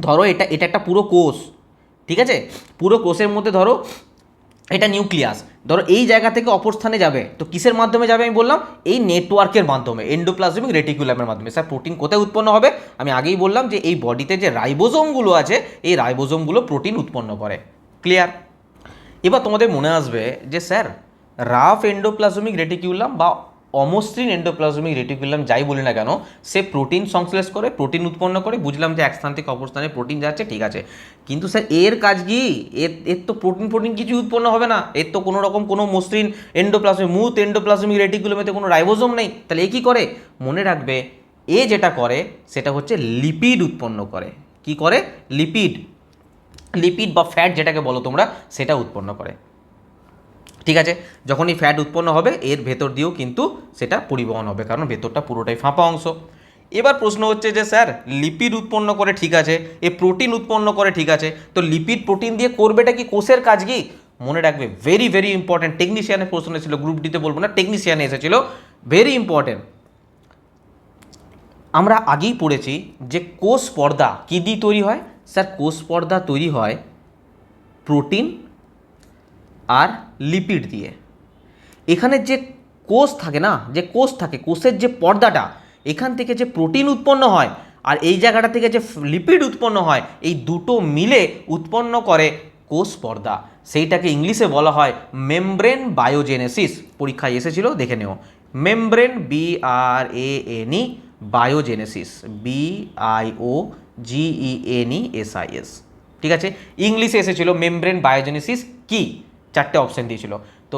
ধরো এটা এটা একটা পুরো কোষ, ঠিক আছে? পুরো কোষের মধ্যে ধরো এটা নিউক্লিয়াস, ধরো এই জায়গা থেকে অপর স্থানে যাবে, তো কিসের মাধ্যমে যাবে আমি বললাম? এই নেটওয়ার্কের মাধ্যমে, এন্ডোপ্লাজমিক রেটিকুলামের মাধ্যমে। স্যার প্রোটিন কোথায় উৎপন্ন হবে? আমি আগেই বললাম যে এই বডিতে যে রাইবোজোমগুলো আছে এই রাইবোজোমগুলো প্রোটিন উৎপন্ন করে। ক্লিয়ার? এবার তোমাদের মনে আসবে যে স্যার রাফ এন্ডোপ্লাজমিক রেটিকুলাম বা অমসৃণ এন্ডোপ্লাজমিক রেটিকুলাম যাই বলি না কেন, সে প্রোটিন সংশ্লেষ করে, প্রোটিন উৎপন্ন করে। বুঝলাম যে এক স্থান থেকে অপর স্থানে প্রোটিন যাচ্ছে, ঠিক আছে, কিন্তু স্যার এর কাজ কি? এর তো প্রোটিন কিছু উৎপন্ন হবে না, এর তো কোনো রকম কোনো মসৃণ এন্ডোপ্লাজমিক মুথ এন্ডোপ্লাজমিক রেটিকুলামেতে কোনো রাইবোজোম নেই, তাহলে এ কী করে? মনে রাখবে, এ যেটা করে সেটা হচ্ছে লিপিড উৎপন্ন করে। কি করে? লিপিড, লিপিড বা ফ্যাট যেটাকে বলো তোমরা, সেটা উৎপন্ন করে। ঠিক আছে? যখন এই ফ্যাট উৎপন্ন হবে এর ভেতর দিয়েও কিন্তু সেটা পরিবহন হবে, কারণ ভেতরটা পুরোটাই ফাঁপা অংশ। এবার প্রশ্ন হচ্ছে যে স্যার লিপিড উৎপন্ন করে, ঠিক আছে, এ প্রোটিন উৎপন্ন করে, ঠিক আছে, তো লিপিড প্রোটিন দিয়ে করবেটা কি? কোষের কাজ কি? মনে রাখবে, ভেরি ভেরি ইম্পর্টেন্ট। টেকনিশিয়ানের প্রশ্ন এসেছিল, গ্রুপ ডিতে বলবো না, টেকনিশিয়ানে এসেছিল, ভেরি ইম্পর্টেন্ট। আমরা আগেই পড়েছি যে কোষ পর্দা কী দিয়ে তৈরি হয়? স্যার কোষ পর্দা তৈরি হয় প্রোটিন আর লিপিড দিয়ে। এখানে যে কোষ থাকে না, যে কোষ থাকে, কোষের যে পর্দাটা, এখান থেকে যে প্রোটিন উৎপন্ন হয় আর এই জায়গাটা থেকে যে লিপিড উৎপন্ন হয়, এই দুটো মিলে উৎপন্ন করে কোষ পর্দা। সেইটাকে ইংলিশে বলা হয় মেমব্রেন বায়োজেনেসিস। পরীক্ষায় এসেছিল, দেখে নেও, মেমব্রেন BRANE বায়োজেনেসিস, BIOGENESIS। ঠিক আছে? ইংলিশে এসেছিল মেমব্রেন বায়োজেনেসিস কি? 4টে অপশান দিয়েছিল। তো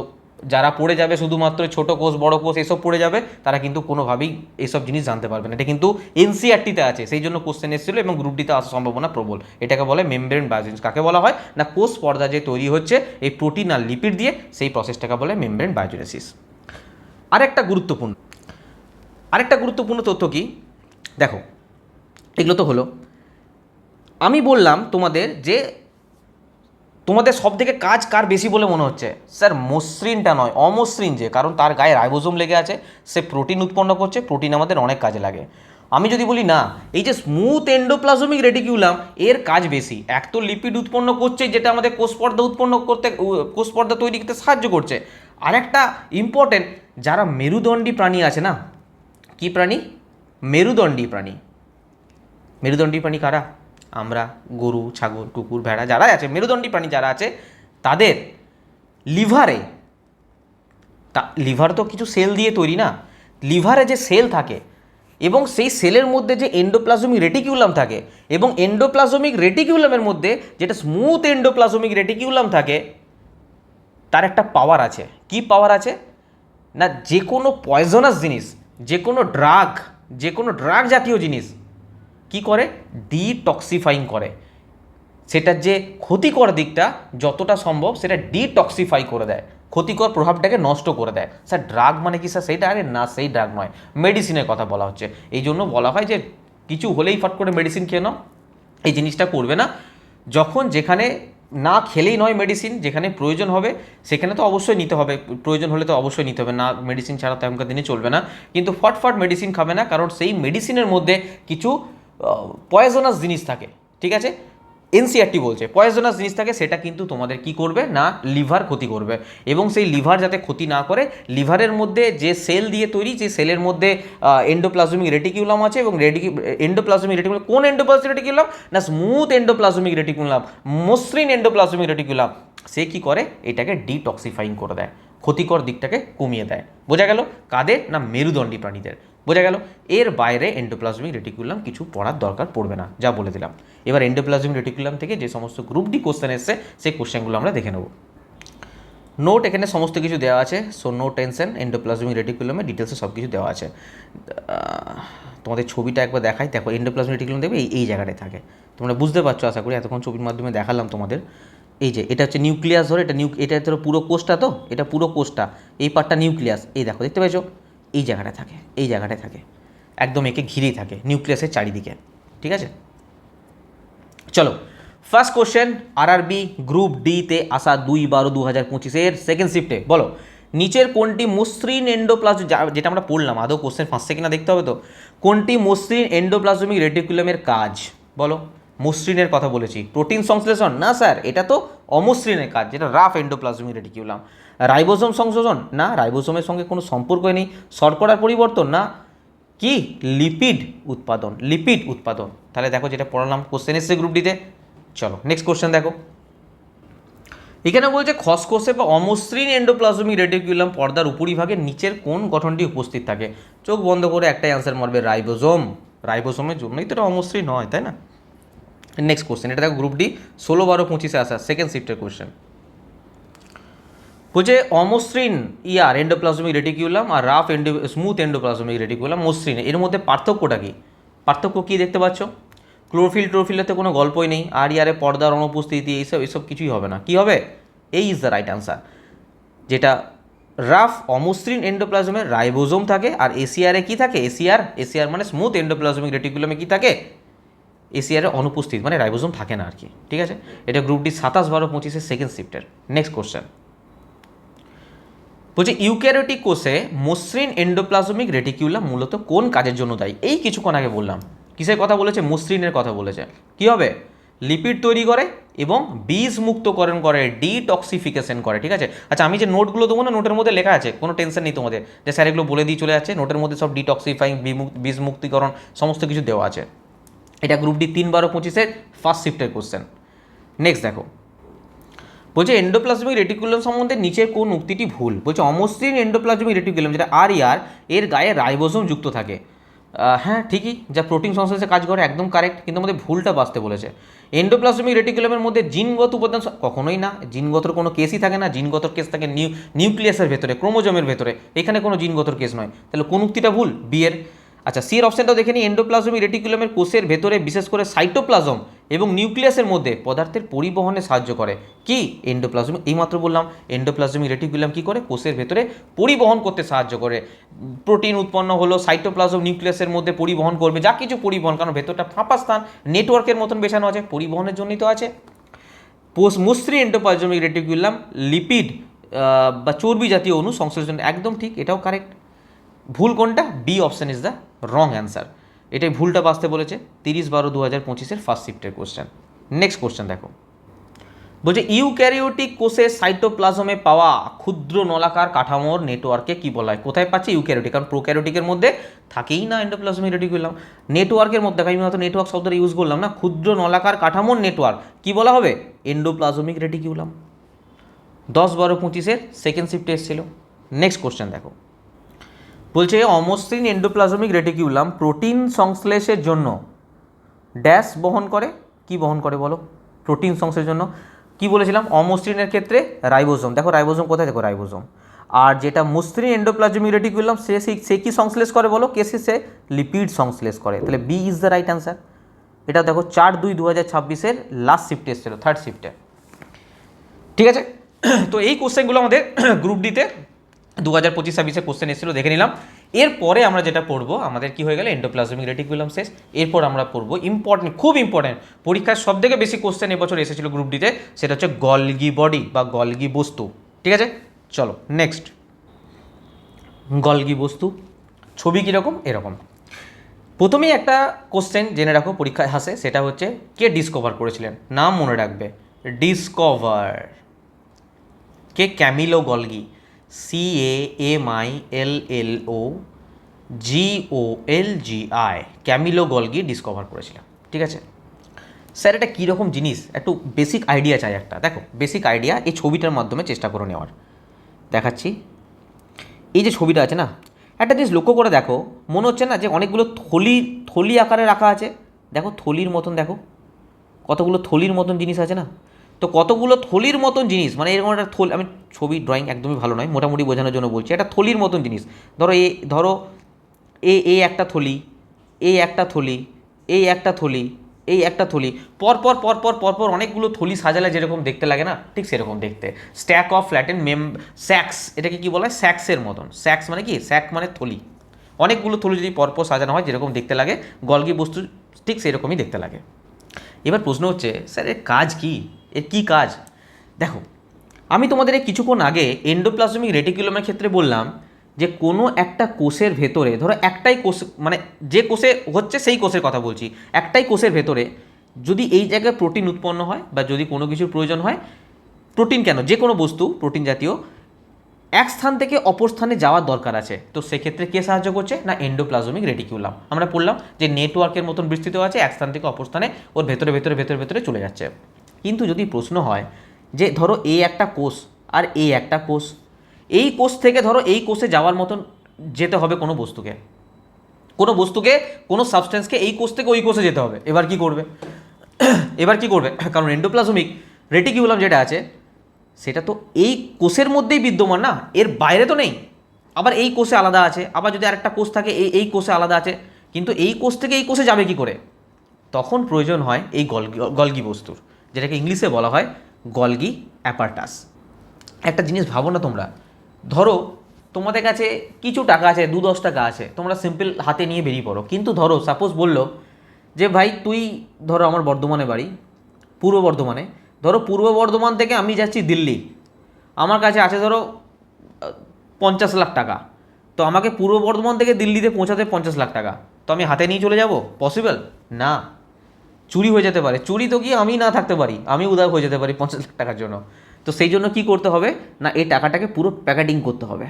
যারা পড়ে যাবে শুধুমাত্র ছোটো কোষ বড় কোষ এসব পড়ে যাবে, তারা কিন্তু কোনোভাবেই এইসব জিনিস জানতে পারবে না। এটা কিন্তু NCERT-তে আছে, সেই জন্য কোশ্চেন এসেছিল এবং গ্রুপ ডিতে আসার সম্ভাবনা প্রবল। এটাকে বলে মেমব্রেন বায়োজেনেসিস। কাকে বলা হয় না, কোষ পর্দা যে তৈরি হচ্ছে এই প্রোটিন আর লিপিড দিয়ে, সেই প্রসেসটাকে বলে মেমব্রেন বায়োজেনেসিস। আরেকটা গুরুত্বপূর্ণ তথ্য কি দেখো, এগুলো তো হলো। আমি বললাম তোমাদের যে তোমাদের সব থেকে কাজ কার বেশি বলে মনে হচ্ছে? স্যার মসৃণটা নয়, অমসৃণ যে, কারণ তার গায়ে রাইবোজোম লেগে আছে, সে প্রোটিন উৎপন্ন করছে, প্রোটিন আমাদের অনেক কাজে লাগে। আমি যদি বলি না, এই যে স্মুথ এন্ডোপ্লাজমিক রেটিকিউলাম এর কাজ বেশি, এক তো লিপিড উৎপন্ন করছে যেটা আমাদের কোষপর্দা উৎপন্ন করতে, কোষপর্দা তৈরি করতে সাহায্য করছে, আর একটা ইম্পর্টেন্ট, যারা মেরুদণ্ডী প্রাণী আছে না, কি প্রাণী? মেরুদণ্ডী প্রাণী। মেরুদণ্ডী প্রাণী কারা? আমরা, গরু, ছাগল, কুকুর, ভেড়া, যারা আছে মেরুদণ্ডী প্রাণী যারা আছে তাদের লিভারে, লিভার তো কিছু সেল দিয়ে তৈরি না, লিভারে যে সেল থাকে এবং সেই সেলের মধ্যে যে এন্ডোপ্লাজমিক রেটিকিউলাম থাকে এবং এন্ডোপ্লাজমিক রেটিকিউলামের মধ্যে যেটা স্মুথ এন্ডোপ্লাজমিক রেটিকিউলাম থাকে, তার একটা পাওয়ার আছে। কি পাওয়ার আছে না, যে কোনো পয়জনাস জিনিস, যে কোনো ড্রাগ জাতীয় জিনিস কি করে? ডিটক্সিফাইং করে। সেটার যে ক্ষতিকর দিকটা যতটা সম্ভব সেটা ডিটক্সিফাই করে দেয়, ক্ষতিকর প্রভাবটাকে নষ্ট করে দেয়। স্যার ড্রাগ মানে কি স্যার সেইটা? আরে না, সেই ড্রাগ নয়, মেডিসিনের কথা বলা হচ্ছে। এই জন্য বলা হয় যে কিছু হলেই ফট করে মেডিসিন খেয়ে নাও, এই জিনিসটা করবে না। যখন যেখানে না খেলেই নয় মেডিসিন, যেখানে প্রয়োজন হবে সেখানে তো অবশ্যই নিতে হবে, প্রয়োজন হলে তো অবশ্যই নিতে হবে, না মেডিসিন ছাড়া তো এখনকার দিনে চলবে না। কিন্তু ফটফট মেডিসিন খাবে না, কারণ সেই মেডিসিনের মধ্যে কিছু পয়জনাস জিনিস থাকে, ঠিক আছে? এনসিআরটি বলছে পয়জনাস জিনিস থাকে, সেটা কিন্তু তোমাদের কি করবে না, লিভার ক্ষতি করবে। এবং সেই লিভার যাতে ক্ষতি না করে, লিভারের মধ্যে যে সেল দিয়ে তৈরি, যে সেলের মধ্যে এন্ডোপ্লাজমিক রেটিকিউলাম আছে, এবং এন্ডোপ্লাজমিক রেটিকুলাম, কোন এন্ডোপ্লাজমিক রেটিকুলাম না, স্মুথ এন্ডোপ্লাজমিক রেটিকুলাম, মসৃণ এন্ডোপ্লাজমিক রেটিকুলাম, সে কি করে? এটাকে ডিটক্সিফাইং করে দেয়, ক্ষতিকর দিকটাকে কমিয়ে দেয়। বোঝা গেল? কাদের না, মেরুদণ্ডী প্রাণীদের। বোঝা গেল? এর বাইরে এন্ডোপ্লাজমিক রেটিকুলাম কিছু পড়ার দরকার পড়বে না, যা বলে দিলাম। এবার এন্ডোপ্লাজমিক রেটিকুলাম থেকে যে সমস্ত গ্রুপ ডি কোশ্চেন এসছে সেই কোশ্চেনগুলো আমরা দেখে নেব। নোট এখানে সমস্ত কিছু দেওয়া আছে, সো নো টেনশন, এন্ডোপ্লাজমিক রেটিকুলামে ডিটেলসে সব কিছু দেওয়া আছে। তোমাদের ছবিটা একবার দেখাই, দেখো এন্ডোপ্লাজমিক রেটিকুলাম দেখবে এই জায়গাটায় থাকে, তোমরা বুঝতে পারছো আশা করি, এতক্ষণ ছবির মাধ্যমে দেখালাম তোমাদের। এই যে এটা হচ্ছে নিউক্লিয়াস, ধরে এটা ধরো পুরো কোষটা, তো এটা পুরো কোষটা, এই পার্টটা নিউক্লিয়াস, এই দেখো দেখতে পেয়েছো, এই জায়গাটায় থাকে, এই জায়গাটায় থাকে, একদম একে ঘিরেই থাকে নিউক্লিয়াসের চারিদিকে, ঠিক আছে? চলো ফার্স্ট কোশ্চেন, আরআরবি গ্রুপ ডিতে আসা 2/12/2025 সেকেন্ড শিফটে। বলো নিচের কোনটি মসৃণ এন্ডোপ্লাজম, যেটা আমরা পড়লাম, আদৌ কোশ্চেন ফাঁসছে কিনা দেখতে হবে তো, কোনটি মসৃণ এন্ডোপ্লাজমিক রেটিকুলামের কাজ? বলো, মসৃণের কথা বলেছি, প্রোটিন সংশ্লেষণ না স্যার, এটা তো অমসৃণের কাজ, যেটা রাফ এন্ডোপ্লাজমিক রেটিকুলাম। রাইবোসোম সংশোধন না, রাইবোসোমের সঙ্গে কোনো সম্পর্কই নেই। শর্করার পরিবর্তন না, কি লিপিড উৎপাদন। তাহলে দেখো যেটা পড়ালাম, কোশ্চেন এসছে গ্রুপ ডিতে। চলো নেক্সট কোশ্চেন দেখো, এখানে বলছে খসখসে বা অমসৃণ এন্ডোপ্লাজমিক রেটিকুলাম পর্দার উপরিভাগে নিচের কোন গঠনটি উপস্থিত থাকে? চোখ বন্ধ করে একটাই অ্যান্সার মারবে, রাইবোসোম। রাইবোসোমের জন্যই তো এটা অমসৃণ হয়, তাই না? নেক্সট কোশ্চেন, এটা দেখো গ্রুপ ডি 16/12/25 আসা সেকেন্ড শিফটের কোশ্চেন। বলছে অমসৃণ এন্ডোপ্লাজমিক রেটিকুলাম আর রাফ স্মুথ এন্ডোপ্লাজমিক রেটিকুলাম মসৃণ, এর মধ্যে পার্থক্যটা কি? পার্থক্য কি দেখতে পাচ্ছ? ক্লোরোফিলেতে কোনো গল্পই নেই, আর ইয়ারে পর্দার অনুপস্থিতি, এইসব কিছুই হবে না। কি হবে? এই ইজ দ্য রাইট অ্যান্সার। যেটা রাফ অমসৃণ এন্ডোপ্লাজমের রাইবোজোম থাকে, আর এসিআরে কি থাকে? এসিআর মানে স্মুথ এন্ডোপ্লাজমিক রেটিকুলামে কি থাকে? এসিআরে অনুপস্থিত, মানে রাইবোজোম থাকে না আর কি, ঠিক আছে? এটা গ্রুপ ডি 27/12/25 সেকেন্ড শিফটের। নেক্সট কোশ্চেন বলছে ইউক্যারিওটিক কোষে মসৃণ এন্ডোপ্লাজমিক রেটিকুলাম মূলত কোন কাজের জন্য দায়ী? এই কিছুক্ষণ আগে বললাম, কিসের কথা বলেছে? মসৃণের কথা বলেছে। কি হবে? লিপিড তৈরি করে এবং বীজ মুক্তকরণ করে, ডিটক্সিফিকেশন করে, ঠিক আছে? আচ্ছা আমি যে নোটগুলো দেবো না, নোটের মধ্যে লেখা আছে, কোনো টেনশন নেই তোমাদের, যে স্যার এগুলো বলে দিয়ে চলে যাচ্ছে, নোটের মধ্যে সব ডিটক্সিফাইং, বীজ মুক্তিকরণ সমস্ত কিছু দেওয়া আছে। এটা গ্রুপ ডি 3/12/25 ফার্স্ট শিফটের কোশ্চেন। নেক্সট দেখো, বলছে এন্ডোপ্লাজমিক রেটিকুলাম সম্বন্ধে নিচের কোন উক্তিটি ভুল? বলছে অমসৃণ এন্ডোপ্লাজমিক রেটিকুলাম যেটা আর এর গায়ে রাইবোসোম যুক্ত থাকে। হ্যাঁ ঠিকই, যা প্রোটিন সংশ্লেষে কাজ করে, একদম কারেক্ট, কিন্তু আমাদের ভুলটা বাঁচতে বলেছে। এন্ডোপ্লাজমিক রেটিকুলামের মধ্যে জিনগত উপাদান কখনোই না, জিনগতর কোনো কেসই থাকে না, জিনগতর কেস থাকে নিউক্লিয়াসের ভেতরে, ক্রোমোজোমের ভেতরে, এখানে কোনো জিনগতর কেস নয়। তাহলে কোন উক্তিটা ভুল? বিয়ের। আচ্ছা সির অপশনটাও দেখে নিই, এন্ডোপ্লাজমিক রেটিকুলামের কোষের ভেতরে বিশেষ করে সাইটোপ্লাজম এবং নিউক্লিয়াসের মধ্যে পদার্থের পরিবহনে সাহায্য করে। কি? এন্ডোপ্লাজমিক, এইমাত্র বললাম এন্ডোপ্লাজমিক রেটিকুলাম কি করে? কোষের ভেতরে পরিবহন করতে সাহায্য করে। প্রোটিন উৎপন্ন হলো, সাইটোপ্লাজম নিউক্লিয়াসের মধ্যে পরিবহন করবে, যা কিছু পরিবহন, কারণ ভেতরটা ফাঁপা স্থান, নেটওয়ার্কের মতন বেছানো আছে, পরিবহনের জন্যই তো আছে। মসৃণ এন্ডোপ্লাজমিক রেটিকুলাম লিপিড বা চর্বি জাতীয় অণু সংশ্লেষণ, একদম ঠিক, এটাও কারেক্ট। ভুল কোনটা? B option is the wrong answer. এটাই ভুলটা বাঁচতে বলেছে। 30/12/2025 ফার্স্ট শিফটের কোশ্চেন। নেক্সট কোশ্চেন দেখো, বলছে ইউক্যারিওটিক কোষের সাইটোপ্লাজমে পাওয়া ক্ষুদ্র নলাকার কাঠামোর নেটওয়ার্কে কি বলা হয়? কোথায় পাচ্ছে? ইউক্যারিওটিক, কারণ প্রোক্যারিওটিকের মধ্যে থাকেই না এন্ডোপ্লাজমিক রেটিকুলাম। নেটওয়ার্কের মধ্যে, আমি মাত্র নেটওয়ার্ক শব্দটা ইউজ করলাম না, ক্ষুদ্র নলাকার কাঠামোর নেটওয়ার্ক কি বলা হবে? Endoplasmic reticulum. 10/12/25 সেকেন্ড শিফটে এসেছিল। নেক্সট কোশ্চেন দেখো, বলছে অমসৃণ এন্ডোপ্লাজমিক রেটিকুলাম প্রোটিন সংশ্লেষের জন্য ড্যাশ বহন করে। কি বহন করে বলো? প্রোটিন সংশ্লেষের জন্য কি বলেছিলাম? অমসৃণের ক্ষেত্রে রাইবোজোম। দেখো রাইবোজোম কোথায়? দেখো রাইবোজোম। আর যেটা মসৃণ এন্ডোপ্লাজমিক রেটিকুলাম সে কি সংশ্লেষ করে বলো? সে লিপিড সংশ্লেষ করে। তাহলে B is the right answer. এটা দেখো 4/2/2026 লাস্ট শিফটে এসেছিল, থার্ড শিফটে। ঠিক আছে, তো এই কোশ্চেনগুলো আমাদের গ্রুপ ডিতে 2025-26 কোশ্চেন এসেছিল, দেখে নিলাম। এরপরে আমরা যেটা পড়বো, আমাদের কি হয়ে গেল? এন্ডোপ্লাজমিক রেটিকুলাম শেষ। এরপর আমরা পড়বো ইম্পর্টেন্ট, খুব ইম্পর্টেন্ট, পরীক্ষার সব থেকে বেশি কোশ্চেন এবছর এসেছিল গ্রুপ ডিতে, সেটা হচ্ছে গলগি বডি বা গলগি বস্তু। ঠিক আছে, চলো নেক্সট। গলগি বস্তু ছবি কীরকম? এরকম। প্রথমেই একটা কোশ্চেন জেনে রাখো, পরীক্ষায় আসে, সেটা হচ্ছে কে ডিসকভার করেছিলেন? নাম মনে রাখবে, ডিসকভার কে? Camillo Golgi. CAMILLOGOLGI, Camillo Golgi discover করেছিলেন। ঠিক আছে স্যার, এটা কীরকম জিনিস একটু বেসিক আইডিয়া চাই একটা। দেখো বেসিক আইডিয়া এই ছবিটার মাধ্যমে চেষ্টা করে নেওয়ার। দেখাচ্ছি, এই যে ছবিটা আছে না, একটা জিনিস লক্ষ্য করে দেখো, মনে হচ্ছে না যে অনেকগুলো থলি আকারে রাখা আছে? দেখো থলির মতন, দেখো কতগুলো থলির মতন জিনিস আছে না? তো কতগুলো থলির মতন জিনিস, মানে এরকম একটা থলি, আমি ছবি ড্রয়িং একদমই ভালো নয়, মোটামুটি বোঝানোর জন্য বলছি, একটা থলির মতন জিনিস। ধরো এ একটা থলি, এই একটা থলি, এই একটা থলি, এই একটা থলি, পরপর পরপর পরপর অনেকগুলো থলি সাজালে যেরকম দেখতে লাগে না, ঠিক সেরকম দেখতে। স্ট্যাক অফ ফ্ল্যাটেন স্যাক্স, এটাকে কি বলা হয়? স্যাক্সের মতন। স্যাক্স মানে কি? স্যাক মানে থলি। অনেকগুলো থলি যদি পরপর সাজানো হয় যেরকম দেখতে লাগে, গলগি বস্তু ঠিক সেরকমই দেখতে লাগে। এবার প্রশ্ন হচ্ছে, স্যার এর কাজ কি? এর কী কাজ? দেখো আমি তোমাদের কিছুক্ষণ আগে এন্ডোপ্লাজমিক রেটিকুলামের ক্ষেত্রে বললাম যে কোনো একটা কোষের ভেতরে, ধরো একটাই কোষ, মানে যে কোষে হচ্ছে সেই কোষের কথা বলছি, একটাই কোষের ভেতরে যদি এই জায়গায় প্রোটিন উৎপন্ন হয় বা যদি কোনো কিছুর প্রয়োজন হয়, প্রোটিন কেন, যে কোনো বস্তু প্রোটিন জাতীয়, এক স্থান থেকে অপর স্থানে যাওয়ার দরকার আছে, তো সেক্ষেত্রে কে সাহায্য করছে? না এন্ডোপ্লাজমিক রেটিকুলাম। আমরা বললাম যে নেটওয়ার্কের মতন বিস্তৃত আছে, এক স্থান থেকে অপর স্থানে ওর ভেতরে ভেতরে ভেতরে ভেতরে চলে যাচ্ছে। কিন্তু যদি প্রশ্ন হয় যে ধরো এই একটা কোষ আর এই একটা কোষ, এই কোষ থেকে ধরো এই কোষে যাওয়ার মতন যেতে হবে কোনো বস্তুকে, কোনো সাবস্টেন্সকে এই কোষ থেকে ওই কোষে যেতে হবে। এবার কি করবে? কারণ এন্ডোপ্লাজমিক রেটিকুলাম যেটা আছে সেটা তো এই কোষের মধ্যেই বিদ্যমান না, এর বাইরে তো নেই। আবার এই কোষে আলাদা আছে, আবার যদি আরেকটা কোষ থাকে এই কোষে আলাদা আছে, কিন্তু এই কোষ থেকে এই কোষে যাবে কি করে? তখন প্রয়োজন হয় এই গলগি বস্তুর, যেটাকে ইংলিশে বলা হয় গলগি অ্যাপারটাস। একটা জিনিস ভাবো না তোমরা, ধরো তোমাদের কাছে কিছু টাকা আছে, 2-10 টাকা আছে, তোমরা সিম্পল হাতে নিয়ে বেরিয়ে পড়ো। কিন্তু ধরো সাপোজ বললো যে ভাই তুই, ধরো আমার বর্ধমানে বাড়ি, পূর্ব বর্ধমানে, ধরো পূর্ব বর্ধমান থেকে আমি যাচ্ছি দিল্লি, আমার কাছে আছে ধরো 50 লাখ টাকা, তো আমাকে পূর্ব বর্ধমান থেকে দিল্লিতে পৌঁছাতে 50 লাখ টাকা, তো আমি হাতে নিয়ে চলে যাব? পসিবল না, চুরি হয়ে যেতে পারে। চুরি তো কি আমি না থাকতে পারি, আমি উদার হয়ে যেতে পারি 50 লাখ টাকার জন্য। তো সেই জন্য কি করতে হবে না, এই টাকাটাকে পুরো প্যাকেটিং করতে হবে,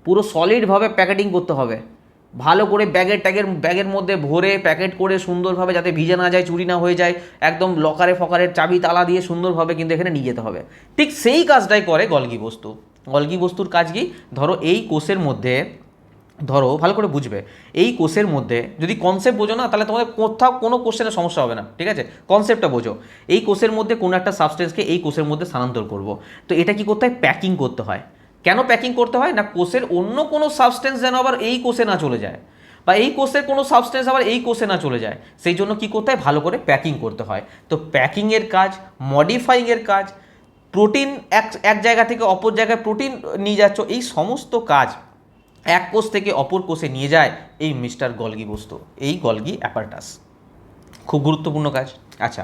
পুরো সলিডভাবে প্যাকেটিং করতে হবে, ভালো করে ব্যাগের মধ্যে ভরে প্যাকেট করে সুন্দরভাবে, যাতে ভিজে না যায়, চুরি না হয়ে যায়, একদম লকারে ফকারের চাবি তালা দিয়ে সুন্দরভাবে কিন্তু এখানে নিয়ে যেতে হবে। ঠিক সেই কাজটাই করে গলগি বস্তু। গলগি বস্তুর কাজ কি? ধরো এই কোষের মধ্যে, ধরো ভালো করে বুঝবে, এই কোষের মধ্যে যদি কনসেপ্ট বোঝো না, তাহলে তোমাদের কোথাও কোনো কোশ্চেনের সমস্যা হবে না। ঠিক আছে, কনসেপ্টটা বোঝো। এই কোষের মধ্যে কোনো একটা সাবস্টেন্সকে এই কোষের মধ্যে স্থানান্তর করব, তো এটা কি করতে হয়? প্যাকিং করতে হয়। কেন প্যাকিং করতে হয় না, কোষের অন্য কোনো সাবস্টেন্স যেন আবার এই কোষে না চলে যায়, বা এই কোষের কোনো সাবস্টেন্স আবার এই কোষে না চলে যায়, সেই জন্য কি করতে হয়? ভালো করে প্যাকিং করতে হয়। তো প্যাকিংয়ের কাজ, মডিফাইংয়ের কাজ, প্রোটিন এক জায়গা থেকে অপর জায়গায় প্রোটিন নিয়ে যাচ্ছ, এই সমস্ত কাজ এক কোষ থেকে অপর কোষে নিয়ে যায় এই মিস্টার গলগি বস্তু, এই গলগি অ্যাপারটাস। খুব গুরুত্বপূর্ণ কাজ। আচ্ছা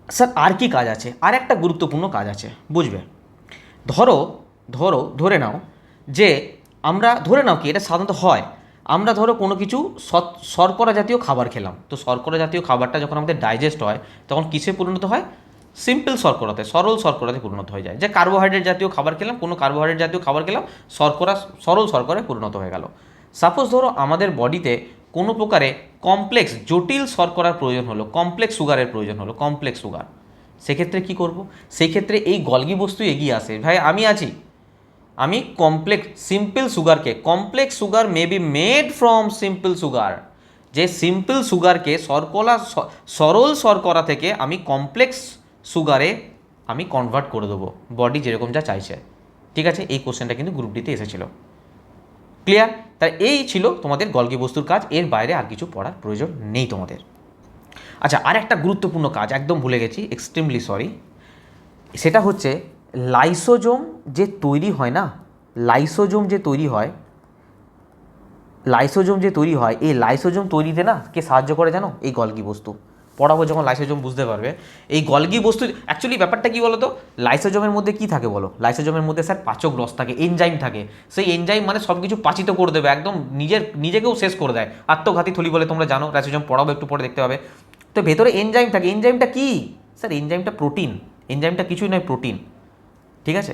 স্যার আর কি কাজ আছে? আর একটা গুরুত্বপূর্ণ কাজ আছে, বুঝবে। ধরে নাও যে আমরা, ধরে নাও কি এটা সাধারণত হয়, আমরা ধরো কোনো কিছু শর্করা জাতীয় খাবার খেলাম, তো শর্করা জাতীয় খাবারটা যখন আমাদের ডাইজেস্ট হয় তখন কিসে পরিণত হয়? সিম্পল শর্করাতে, সরল শর্করাতে পরিণত হয়ে যায়। যে কার্বোহাইড্রেট জাতীয় খাবার খেলাম, কোনো কার্বোহাইড্রেট জাতীয় খাবার খেলাম, সরল শর্করায় পরিণত হয়ে গেল। সাপোজ ধরো আমাদের বডিতে কোনো প্রকারে কমপ্লেক্স জটিল শর্করার প্রয়োজন হলো, কমপ্লেক্স সুগারের প্রয়োজন হলো, কমপ্লেক্স সুগার, সেক্ষেত্রে কি করব? সেই ক্ষেত্রে এই গলগি বস্তু এগিয়ে আসে, ভাই আমি আছি, আমি কমপ্লেক্স সিম্পল সুগারকে, complex sugar may be made from simple sugar, যে সিম্পল সুগারকে সরল শর্করা থেকে আমি কমপ্লেক্স সুগারে আমি কনভার্ট করে দেবো, বডি যেরকম যা চাইছে। ঠিক আছে, এই কোশ্চেনটা কিন্তু গ্রুপ ডিতে এসেছিল। ক্লিয়ার? তাই এই ছিল তোমাদের গলগি বস্তুর কাজ, এর বাইরে আর কিছু পড়ার প্রয়োজন নেই তোমাদের। আচ্ছা, আর একটা গুরুত্বপূর্ণ কাজ একদম ভুলে গেছি, এক্সট্রিমলি সরি, সেটা হচ্ছে লাইসোজোম যে তৈরি হয় না, লাইসোজোম যে তৈরি হয়, এই লাইসোজোম তৈরিতে না কে সাহায্য করে জানো? এই গলগি বস্তু। পড়াবো যখন লাইসোজোম বুঝতে পারবে। এই গলগি বস্তু অ্যাকচুয়ালি ব্যাপারটা কি বলো তো, লাইসোজোমের মধ্যে কি থাকে বলো? লাইসোজোমের মধ্যে স্যার পাচক রস থাকে, এনজাইম থাকে। সেই এনজাইম মানে সব কিছু পাচিত করে দেবে, একদম নিজেকেও শেষ করে দেয়, আত্মঘাতী থলি বলে তোমরা জানো, লাইসোজোম পড়াবো একটু পরে দেখতে হবে। তো ভেতরে এনজাইম থাকে, এনজাইমটা কি স্যার? এনজাইমটা প্রোটিন, এনজাইমটা কিছুই নয়, প্রোটিন। ঠিক আছে,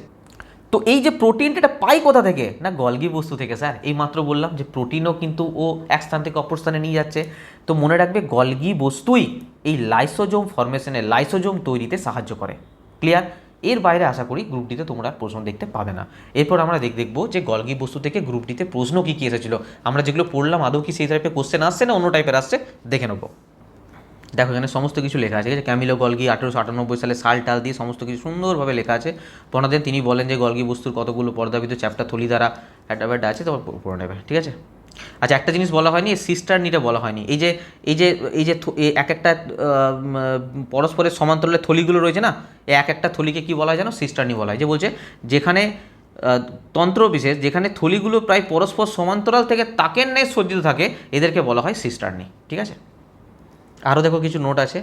তো এই যে প্রোটিনটা এটা পাই কোথা থেকে? না গলগি বস্তু থেকে স্যার। এই মাত্র বললাম যে প্রোটিনও কিন্তু ও এক স্থান থেকে অপর স্থানে নিয়ে যাচ্ছে। তো মনে রাখবে গলগি বস্তুই এই লাইসোজোম ফরমেশনে, লাইসোজোম তৈরিতে সাহায্য করে। ক্লিয়ার? এর বাইরে আশা করি গ্রুপ ডিতে তোমরা প্রশ্ন দেখতে পাবে না। এরপর আমরা দেখবো যে গলগি বস্তু থেকে গ্রুপ ডিতে প্রশ্ন কী কী এসেছিলো, আমরা যেগুলো পড়লাম আদৌ কি সেই টাইপের কোশ্চেন আসছে না অন্য টাইপের আসছে দেখে নেবো। দেখো এখানে সমস্ত কিছু লেখা আছে, ঠিক আছে? ক্যামিলো গলগি 1898 সালে সাল টাল দিয়ে সমস্ত কিছু সুন্দরভাবে লেখা আছে। পনেরো তিনি বলেন যে গলগি বস্তুর কতগুলো পর্দাবিত চ্যাপ্টার থলি দ্বারা একটা ব্যাড আছে, তোমার পড়ে নেবে। ঠিক আছে, আচ্ছা একটা জিনিস বলা হয়নি, সিস্টারনিটা বলা হয়নি। এই যে এক একটা পরস্পরের সমান্তরালের থলিগুলো রয়েছে না, এই এক একটা থলিকে কি বলা হয় জানো? সিস্টারনি বলা হয়। যে বলছে যেখানে তন্ত্র বিশেষ, যেখানে থলিগুলো প্রায় পরস্পর সমান্তরাল থেকে তাকের ন্যায় সজ্জিত থাকে, এদেরকে বলা হয় সিস্টারনি। ঠিক আছে, আরও দেখো কিছু নোট আছে।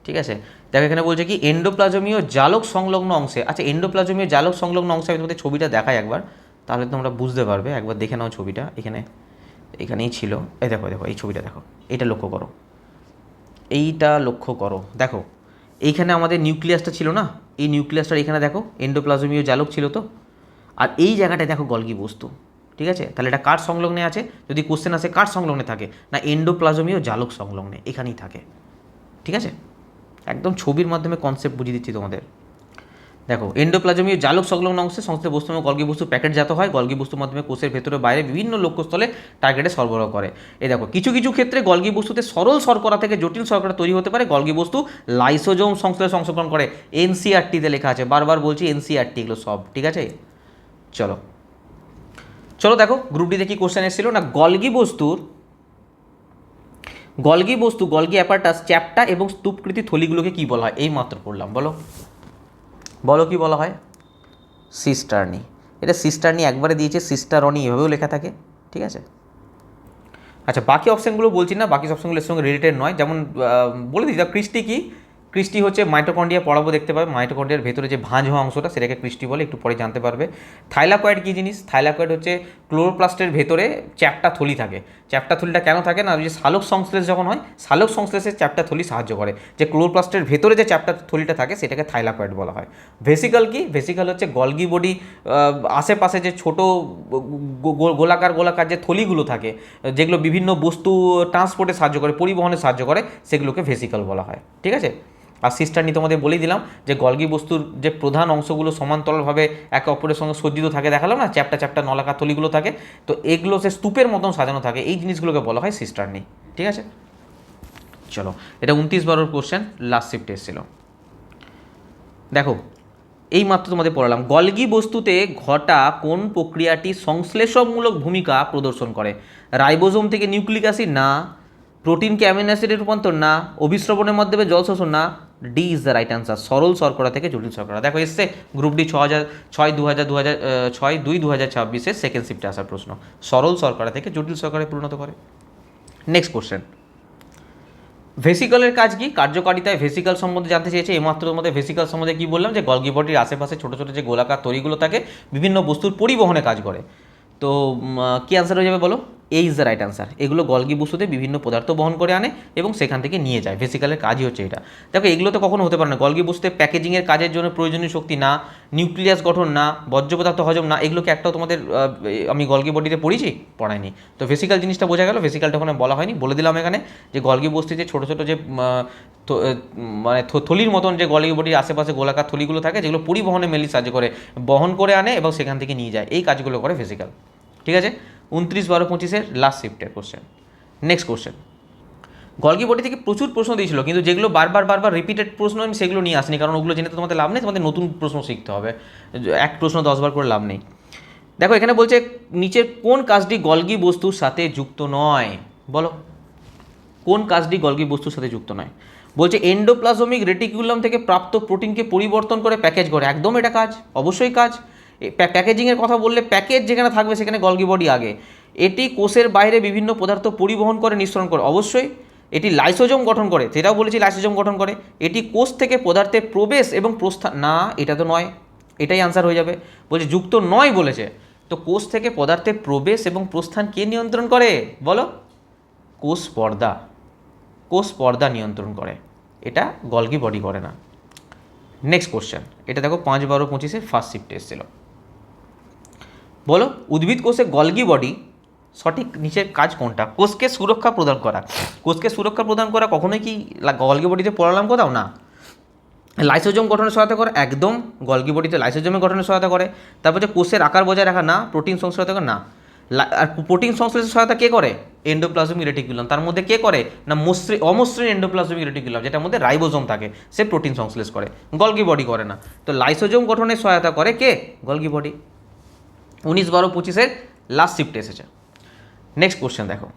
ঠিক আছে, দেখো এখানে বলছে কি এন্ডোপ্লাজমীয় জালক সংলগ্ন অংশে, আচ্ছা এন্ডোপ্লাজমীয় জালক সংলগ্ন অংশে আমি তোমাদের ছবিটা দেখাই একবার, তাহলে তোমরা বুঝতে পারবে। একবার দেখে নাও ছবিটা, এখানেই ছিল। এই দেখো দেখো এই ছবিটা দেখো, এইটা লক্ষ্য করো, এইটা লক্ষ্য করো। দেখো এইখানে আমাদের নিউক্লিয়াসটা ছিল না, এই নিউক্লিয়াসটার এখানে দেখো এন্ডোপ্লাজমীয় জালক ছিল তো, আর এই জায়গাটায় দেখো গলগি বস্তু। ঠিক আছে, তাহলে এটা কার সংলগ্নে আছে? যদি কোশ্চেন আসে কার সংলগ্নে থাকে, না এন্ডোপ্লাজমীয় জালক সংলগ্নে, এখানেই থাকে। ঠিক আছে, একদম ছবির মাধ্যমে কনসেপ্ট বুঝিয়ে দিচ্ছি তোমাদের। দেখো এন্ডোপ্লাজমীয় জালক সংলগ্ন অংশে সংশ্লিষ্ট বস্তু এবং গলগি বস্তু প্যাকেটজাত হয়, গলগি বস্তুর মাধ্যমে কোষের ভেতরে বাইরে বিভিন্ন লক্ষ্যস্থলে টার্গেটে সরবরাহ করে। এই দেখো কিছু কিছু ক্ষেত্রে গলগি বস্তুতে সরল শর্করা থেকে জটিল শর্করা তৈরি হতে পারে, গলগি বস্তু লাইসোজোম সংশ্লেষে অংশগ্রহণ করে। এনসিআরটিতে লেখা আছে, বারবার বলছি এনসিআরটি এগুলো সব। ঠিক আছে, চলো দেখো গ্রুপ ডিতে কি কোশ্চেন এসেছিল না, গলগি গলগি অ্যাপারটাস চ্যাপ্টা এবং স্তূপকৃতি থলিগুলোকে কি বলা হয়? এই মাত্র পড়লাম, বলো কি বলা হয়? সিস্টারনি। এটা সিস্টারনি একবারে দিয়েছে, সিস্টারনি এভাবেও লেখা থাকে। ঠিক আছে, আচ্ছা বাকি অপশানগুলো বলছি না, বাকি অপশানগুলো এর সঙ্গে রিলেটেড নয়। যেমন বলে দিই, ক্রিস্টি কি? ক্রিস্টি হচ্ছে মাইটোকন্ড্রিয়া, পড়াবো দেখতে পাবে। মাইটোকন্ড্রিয়ার ভেতরে যে ভাঁজ হওয়া অংশটা সেটাকে ক্রিস্টি বলে, একটু পরে জানতে পারবে। থাইলাকয়েড কী জিনিস? থাইলাকয়েড হচ্ছে ক্লোরোপ্লাস্টের ভেতরে চ্যাপ্টা থলি থাকে। চ্যাপ্টা থলিটা কেন থাকে না, যে সালোক সংশ্লেষ যখন হয়, সালোক সংশ্লেষে চ্যাপ্টা থলি সাহায্য করে। যে ক্লোরোপ্লাস্টের ভেতরে যে চ্যাপ্টা থলিটা থাকে সেটাকে থাইলাকয়েড বলা হয়। ভেসিকল কি? ভেসিকল হচ্ছে গলগি বডি আশেপাশে যে ছোট গোলাকার যে থলিগুলো থাকে, যেগুলো বিভিন্ন বস্তু ট্রান্সপোর্টে সাহায্য করে, পরিবহনে সাহায্য করে, সেগুলোকে ভেসিকল বলা হয়। ঠিক আছে, আর সিস্টারনি তোমাদের বলেই দিলাম যে গলগি বস্তুর যে প্রধান অংশগুলো সমান্তরালভাবে একে অপরের সঙ্গে সজ্জিত থাকে, দেখালাম না, চ্যাপ্টা নলাকার থলিগুলো থাকে, তো এগুলো সে স্তূপের মতন সাজানো থাকে, এই জিনিসগুলোকে বলা হয় সিস্টারনি। ঠিক আছে, চলো এটা 29-12 কোশ্চেন, লাস্ট শিফটে এসেছিল। দেখো এই মাত্র তোমাদের পড়ালাম, গলগি বস্তুতে ঘটা কোন প্রক্রিয়াটি সংশ্লেষমূলক ভূমিকা প্রদর্শন করে? রাইবোজোম থেকে নিউক্লিক অ্যাসিড না, প্রোটিনকে অ্যামিনো অ্যাসিডের রূপান্তর না, অভিস্রবণের মাধ্যমে জল শোষণ না, D is the right answer, সরল শর্করা থেকে জটিল শর্করা। দেখো এসছে গ্রুপ ডি 6/2/2026 সেকেন্ড শিফটে আসার প্রশ্ন, সরল শর্করা থেকে জটিল শর্করায় পরিণত করে। নেক্সট কোশ্চেন, ভেসিকলের কাজ কি? কার্যকারিতায় ভেসিকল সম্বন্ধে জানতে চেয়েছে। এইমাত্র মধ্যে ভেসিকল সম্বন্ধে কি বললাম, যে গলগি বডির আশেপাশে ছোটো ছোটো যে গোলাকার তৈরিগুলো থাকে বিভিন্ন বস্তুর পরিবহনে কাজ করে। তো কী অ্যান্সার হয়ে যাবে বলো? এই ইজ দ্য রাইট অ্যান্সার। এগুলো গলগি বস্তুতে বিভিন্ন পদার্থ বহন করে আনে এবং সেখান থেকে নিয়ে যায়, ভেসিকালের কাজই হচ্ছে এটা। দেখো এগুলো তো কখনো হতে পারে না, গলগি বস্তুতে প্যাকেজিংয়ের কাজের জন্য প্রয়োজনীয় শক্তি না, নিউক্লিয়াস গঠন না, বর্জ্য পদার্থ হজম না, এগুলোকে একটাও তোমাদের আমি গলগি বডিতে পড়িয়েছি, পড়াইনি। তো ভেসিকাল জিনিসটা বোঝা গেল, ভেসিকালটা ওখানে বলা হয়নি, বলে দিলাম এখানে যে গলগি বস্তুতে ছোটো ছোটো যে মানে থলির মতন যে গলগি বডির আশেপাশে গোলাকার থলিগুলো থাকে, যেগুলো পরিবহনে মেনলি সাহায্য করে, বহন করে আনে এবং সেখান থেকে নিয়ে যায়, এই কাজগুলো করে ভেসিকাল। ঠিক আছে, 29/12/25 লাস্ট শিফটের question. Next question, Golgi body থেকে প্রচুর প্রশ্ন দিয়েছিল, কিন্তু যেগুলো বারবার রিপিটেড প্রশ্ন আমি সেগুলো নিয়ে আসিনি, কারণ ওগুলো জেনে তো তোমাদের লাভ নেই, তোমাদের নতুন প্রশ্ন শিখতে হবে, এক প্রশ্ন 10 বার করে লাভ নেই। দেখো এখানে বলছে নিচের কোন কাজটি গলগি বস্তুর সাথে যুক্ত নয়, বলো কোন কাজটি গলগি বস্তুর সাথে যুক্ত নয়। বলছে এন্ডোপ্লাজমিক রেটিকুলাম থেকে প্রাপ্ত প্রোটিনকে পরিবর্তন করে প্যাকেজ করে, একদম এটা কাজ, অবশ্যই কাজ। প্যাকেজিংয়ের কথা বললে প্যাকেজ যেখানে থাকবে সেখানে গলগি বডি আগে। এটি কোষের বাইরে বিভিন্ন পদার্থ পরিবহন করে নিঃসরণ করে, অবশ্যই। এটি লাইসোজোম গঠন করে, সেটাও বলেছি লাইসোজোম গঠন করে। এটি কোষ থেকে পদার্থের প্রবেশ এবং প্রস্থান, না এটা তো নয়, এটাই আনসার হয়ে যাবে। বলছে যুক্ত নয় বলেছে, তো কোষ থেকে পদার্থের প্রবেশ এবং প্রস্থান কে নিয়ন্ত্রণ করে বলো? কোষ পর্দা, কোষ পর্দা নিয়ন্ত্রণ করে, এটা গলগি বডি করে না। নেক্সট কোশ্চেন, এটা দেখো 5/12/25 ফার্স্ট শিফটে এসেছিল। বলো উদ্ভিদ কোষে গলগি বডি সঠিক নিচের কাজ কোনটা? কোষকে সুরক্ষা প্রদান করা। কোষকে সুরক্ষা প্রদান করা কখনোই কি গলগি বডিতে পড়ালাম কোথাও? না। লাইসোজোম গঠনে সহায়তা করে, একদম গলগি বডিতে লাইসোজোমের গঠনে সহায়তা করে। তারপর যে কোষের আকার বজায় রাখা, না। প্রোটিন সংশ্লেষ করে, না। আর প্রোটিন সংশ্লেষের সহায়তা কে করে? Endoplasmic reticulum. তার মধ্যে কে করে? না অমসৃণ এন্ডোপ্লাজমিক রেটিকুলাম, যেটার মধ্যে রাইবোজোম থাকে, সে প্রোটিন সংশ্লেষ করে, গলগি বডি করে না। তো লাইসোজোম গঠনে সহায়তা করে কে? Golgi body. 19/12/25 লাস্ট শিফটে এসেছে। নেক্সট কোশ্চেন দেখো,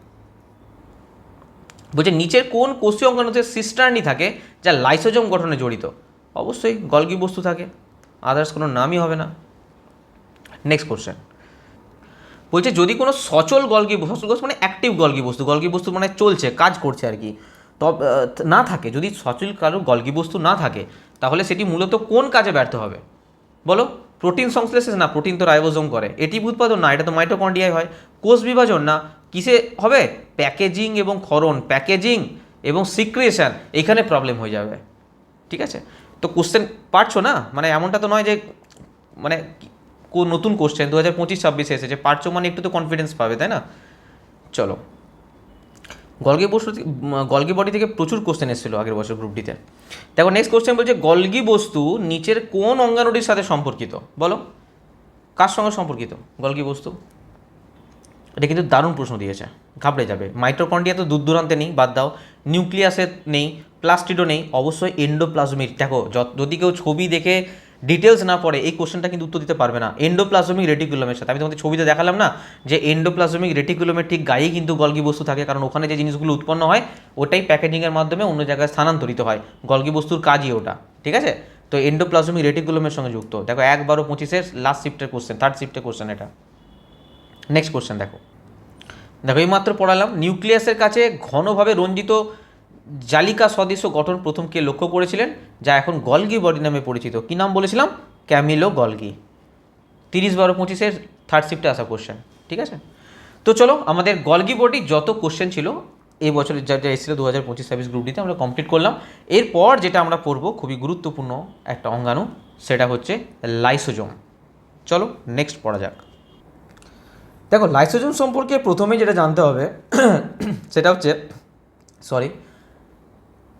বলছে নিচের কোন কোষীয় অঙ্গাণুতে সিস্টার্নি থাকে যা লাইসোজোম গঠনে জড়িত? অবশ্যই গলগি বস্তু থাকে, আদার্স কোনো নামই হবে না। নেক্সট কোশ্চেন, বলছে যদি কোনো সচল গলগি বস্তু মানে অ্যাক্টিভ গলগি বস্তু মানে চলছে, কাজ করছে আর কি, তবে না থাকে, যদি সচল কারো গলগি বস্তু না থাকে, তাহলে সেটি মূলত কোন কাজে ব্যর্থ হবে বলো? প্রোটিন সংশ্লেষে, না, প্রোটিন তো রাইবোজোম করে। এটিপ উৎপাদন, না, এটা তো মাইটোকন্ড্রিয়ায় হয়। কোষ বিভাজন, না, কিসে হবে? প্যাকেজিং এবং ক্ষরণ, প্যাকেজিং এবং সিক্রেশন, এখানে প্রবলেম হয়ে যাবে। ঠিক আছে, তো কোশ্চেন পারছো না, মানে এমনটা তো নয় যে মানে নতুন কোশ্চেন 2025-26 এসেছে, পারছো মানে একটু তো কনফিডেন্স পাবে, তাই না? চলো, গলগি বডি থেকে প্রচুর কোশ্চেন এসেছিল আগের বছর গ্রুপ ডিতে। দেখো নেক্সট কোশ্চেন বলছে গলগি বস্তু নিচের কোন অঙ্গাণুটির সাথে সম্পর্কিত? বলো কার সঙ্গে সম্পর্কিত গলগি বস্তু? এটা কিন্তু দারুণ প্রশ্ন দিয়েছে, ঘাবড়ে যাবে। মাইটোকন্ড্রিয়া তো দূর দূরান্তে নেই, বাদ দাও। নিউক্লিয়াসে নেই, প্লাস্টিডও নেই, অবশ্যই এন্ডোপ্লাজমিক। দেখো যদি কেউ ছবি দেখে ডিটেলস না পড়ে এই কোশ্চেনটা কিন্তু উত্তর দিতে পারবে না। এন্ডোপ্লাজমিক রেটিকুলামের সাথে, আমি তোমাদের ছবিতে দেখালাম না যে এন্ডোপ্লাজমিক রেটিকুলামের ঠিক গায়েই কিন্তু গলগি বস্তু থাকে, কারণ ওখানে যে জিনিসগুলো উৎপন্ন হয় ওটাই প্যাকেজিংয়ের মাধ্যমে অন্য জায়গায় স্থানান্তরিত হয়, গলগি বস্তুর কাজই ওটা। ঠিক আছে, তো এন্ডোপ্লাজমিক রেটিকুলামের সঙ্গে যুক্ত। দেখো 1/12/25 লাস্ট শিফটের কোশ্চেন, থার্ড শিফটের কোশ্চেন এটা। নেক্সট কোশ্চেন দেখো, এই মাত্র পড়ালাম নিউক্লিয়াসের কাছে ঘনভাবে রঞ্জিত জালিকা সদৃশ গঠন প্রথম কে লক্ষ্য করেছিলেন, যা এখন গলগি বডি নামে পরিচিত? কি নাম বলেছিলাম? Camilo Golgi. 30/12/25 থার্ড শিফটে আসা কোশ্চেন। ঠিক আছে, তো চলো আমাদের গলগি বডি যত কোশ্চেন ছিল এই বছরের যা যা এসেছিল 2025-26 গ্রুপ ডিতে আমরা কমপ্লিট করলাম। এরপর যেটা আমরা পড়বো খুবই গুরুত্বপূর্ণ একটা অঙ্গাণু, সেটা হচ্ছে লাইসোজোম। চলো নেক্সট পড়া যাক। দেখো লাইসোজোম সম্পর্কে প্রথমে যেটা জানতে হবে সেটা হচ্ছে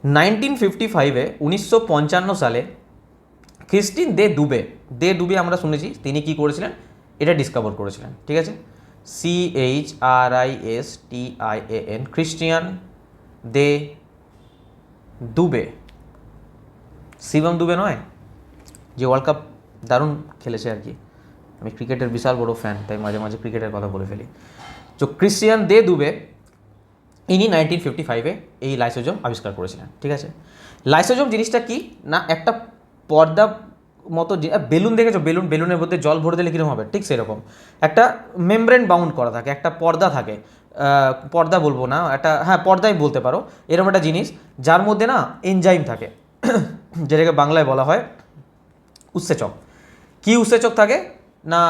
1955-এ 1955 সালে ক্রিস্টিন দে দুবে আমরা শুনেছি, তিনি কি করেছিলেন? এটা ডিসকভার করেছিলেন। ঠিক আছে, CHRISTIAN, ক্রিস্টিয়ান দে দুবে। শিবম দুবে নয়, যে ওয়ার্ল্ড কাপ দারুণ খেলেছে আর কি। আমি ক্রিকেটের বিশাল বড় ফ্যান, তাই মাঝে মাঝে ক্রিকেটের কথা বলে ফেলি। তো ক্রিস্টিয়ান দে দুবে ইনি 1955-এ এই লাইসোজোম আবিষ্কার করেছিলেন। ঠিক আছে, লাইসোজোম জিনিসটা কি না, একটা পর্দা মতো বেলুন দেখেছো, বেলুনের মধ্যে জল ভরে দিলে কীরকম হবে, ঠিক সেরকম একটা মেমব্রেন বাউন্ড করা থাকে, একটা পর্দা থাকে, পর্দা বলবো না, একটা, হ্যাঁ পর্দাই বলতে পারো, এরকম একটা জিনিস যার মধ্যে না এনজাইম থাকে যেটাকে বাংলায় বলা হয় উৎসেচক। কি উৎসেচক থাকে না,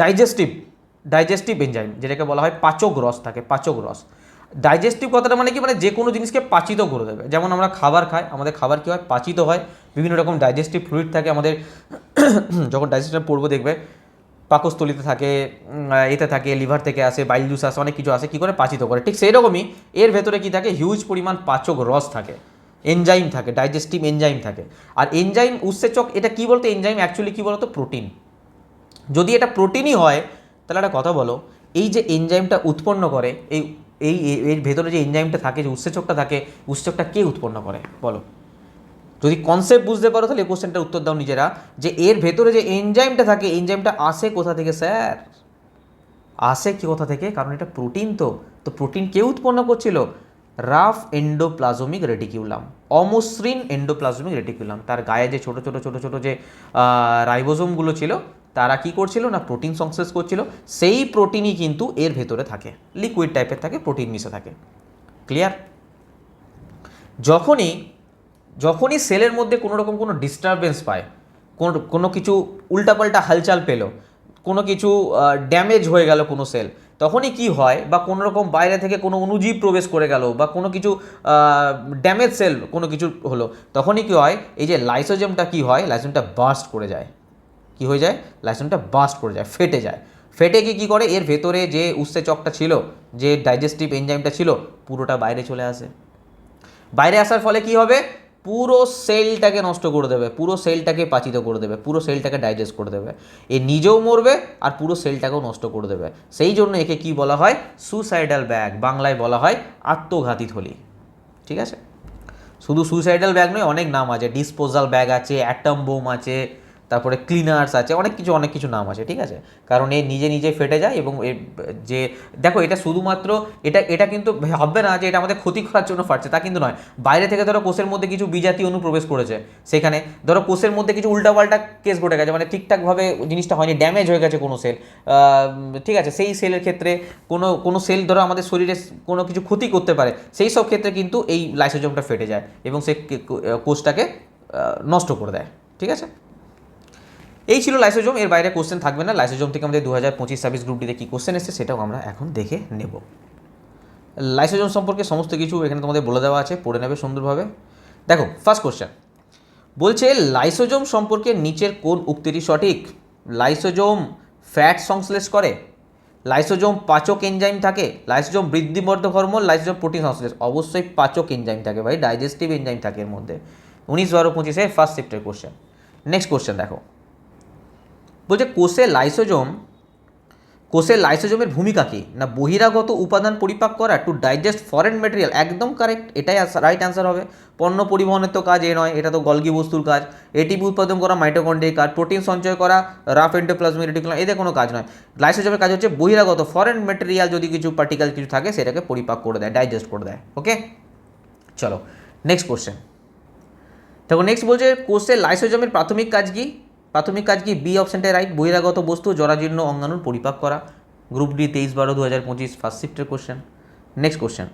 ডাইজেস্টিভ ডাইজেস্টিভ এনজাইম, যেটাকে বলা হয় পাচক রস থাকে, পাচক রস। ডাইজেস্টিভ কথাটা মানে কি, মানে যে কোনো জিনিসকে পাচিত করে দেবে। যেমন আমরা খাবার খাই, আমাদের খাবার কী হয়, পাচিত হয়, বিভিন্ন রকম ডাইজেস্টিভ ফ্লুইড থাকে আমাদের যখন ডাইজেস্টিভ পড়বো দেখবে পাকস্থলিতে থাকে, এতে থাকে, লিভার থেকে আসে, বাইল জুস আসে, অনেক কিছু আসে, কী করে পাচিত করে। ঠিক সেই রকমই এর ভেতরে কী থাকে, হিউজ পরিমাণ পাচক রস থাকে, এনজাইম থাকে, ডাইজেস্টিভ এনজাইম থাকে। আর এনজাইম উৎসেচক এটা কী বলতো, এনজাইম অ্যাকচুয়ালি কী বলতো, প্রোটিন। যদি এটা প্রোটিনই হয় তাহলে একটা কথা বলো, এই যে এনজাইমটা উৎপন্ন করে, এই এই এর ভেতরে যে এনজাইমটা থাকে, যে উৎসেচকটা থাকে, উৎসেচকটা কে উৎপন্ন করে বলো? যদি কনসেপ্ট বুঝতে পারো তাহলে এই কোশ্চেনটার উত্তর দাও নিজেরা, যে এর ভেতরে যে এনজাইমটা থাকে, এনজাইমটা আসে কোথা থেকে স্যার? আসে কি কোথা থেকে? কারণ এটা প্রোটিন, তো প্রোটিন কে উৎপন্ন করছিল? রাফ এন্ডোপ্লাজমিক রেটিকিউলাম, অমসৃণ এন্ডোপ্লাজমিক রেটিকিউলাম। তার গায়ে যে ছোটো ছোটো ছোটো ছোটো যে রাইবোজোমগুলো ছিল, তারা কি করছিল না, প্রোটিন সংশ্লেষ করছিল। সেই প্রোটিনই কিন্তু এর ভেতরে থাকে, লিকুইড টাইপের থাকে, প্রোটিন মিশে থাকে। ক্লিয়ার? যখনই সেলের মধ্যে কোনো রকম কোনো ডিস্টারবেন্স পায়, কোনো কিছু উল্টাপাল্টা হালচাল পেলো, কোনো কিছু ড্যামেজ হয়ে গেল কোনো সেল, তখনই কি হয়, বা কোনো রকম বাইরে থেকে কোনো অণুজীব প্রবেশ করে গেল, বা কোনো কিছু ড্যামেজ সেল কোনো কিছু হলো, তখনই কি হয়, এই যে লাইসোজোমটা কি হয়, লাইসোজোমটা বার্স্ট করে যায়। কি হয়ে যায়? লাইসোজোমটা বার্স্ট করে যায়, ফেটে যায়। ফেটে গিয়ে কী করে, এর ভেতরে যে উৎসেচকটা ছিল, যে ডাইজেস্টিভ এনজাইমটা ছিল, পুরোটা বাইরে চলে আসে। বাইরে আসার ফলে কি হবে, পুরো সেলটাকে নষ্ট করে দেবে, পুরো সেলটাকে পাচিত করে দেবে, পুরো সেলটাকে ডাইজেস্ট করে দেবে। এ নিজেও মরবে আর পুরো সেলটাকেও নষ্ট করে দেবে। সেই জন্য একে কি বলা হয়, সুসাইডাল ব্যাগ, বাংলায় বলা হয় আত্মঘাতী থলি। ঠিক আছে? শুধু সুসাইডাল ব্যাগ নয়, অনেক নাম আছে, ডিসপোজাল ব্যাগ আছে, অ্যাটম বোম আছে, তারপরে ক্লিনার্স আছে, অনেক কিছু নাম আছে। ঠিক আছে? কারণ এ নিজে নিজে ফেটে যায়, এবং এর যে দেখো, এটা শুধুমাত্র এটা কিন্তু ভাববে না যে এটা আমাদের ক্ষতি করার জন্য ফাটছে, তা কিন্তু নয়। বাইরে থেকে ধরো কোষের মধ্যে কিছু বিজাতীয় অণু প্রবেশ করেছে, সেখানে ধরো কোষের মধ্যে কিছু উল্টাপাল্টা কেস ঘটে গেছে, মানে ঠিকঠাকভাবে জিনিসটা হয়নি, ড্যামেজ হয়ে গেছে কোনো সেল। ঠিক আছে? সেই সেলের ক্ষেত্রে কোনো সেল ধরো আমাদের শরীরে কোনো কিছু ক্ষতি করতে পারে, সেই সব ক্ষেত্রে কিন্তু এই লাইসোজোমটা ফেটে যায় এবং সে কোষটাকে নষ্ট করে দেয়। ঠিক আছে? এই ছিল লাইসোজোম, এর বাইরে কোশ্চেন থাকবে না। লাইসোজোম থেকে আমাদের 2025-26 গ্রুপ ডিতে কী কোশ্চেন এসেছে সেটাও আমরা এখন দেখে নেব। লাইসোজোম সম্পর্কে সমস্ত কিছু এখানে তোমাদের বলে দেওয়া আছে, পড়ে নেবে সুন্দরভাবে। দেখো, ফার্স্ট কোশ্চেন বলছে, লাইসোজোম সম্পর্কে নিচের কোন উক্তিটি সঠিক? লাইসোজোম ফ্যাট সংশ্লেষ করে, লাইসোজোম পাচক এনজাইম থাকে, লাইসোজোম বৃদ্ধিবর্ধক হরমোন, লাইসোজোম প্রোটিন সংশ্লেষ। অবশ্যই পাচক এনজাইম থাকে ভাই, ডাইজেস্টিভ এনজাইম থাকে এর মধ্যে। 19/12/25 ফার্স্ট শিফটের কোশ্চেন। নেক্সট কোশ্চেন দেখো, বলছে কোষে লাইসোজোমের ভূমিকা কী? না বহিরাগত উপাদান পরিপাক করা, টু ডাইজেস্ট ফরেন ম্যাটেরিয়াল। একদম কারেক্ট, এটাই রাইট অ্যান্সার হবে। পণ্য পরিবহনের তো কাজ এ নয়, এটা তো গলগি বস্তুর কাজ। এটিপি উৎপাদন করা মাইটোকন্ড্রিয়ার কাজ, প্রোটিন সঞ্চয় করা রাফ এন্ডোপ্লাজমিক রেটিকুলাম, এদের কোনো কাজ নয়। লাইসোজোমের কাজ হচ্ছে বহিরাগত ফরেন ম্যাটেরিয়াল, যদি কিছু পার্টিকেল কিছু থাকে সেটাকে পরিপাক করে দেয়, ডাইজেস্ট করে দেয়। ওকে, চলো নেক্সট কোশ্চেন। দেখো, নেক্সট বলছে, কোষে লাইসোজোমের প্রাথমিক কাজ কি? বি অপশনটাই রাইট, বহিরাগত বস্তু জরাজীর্ণ অঙ্গাণুর পরিপাক করা। গ্রুপ ডি 23/12/2025 ফার্স্ট শিফটের কোশ্চেন। নেক্সট কোশ্চেন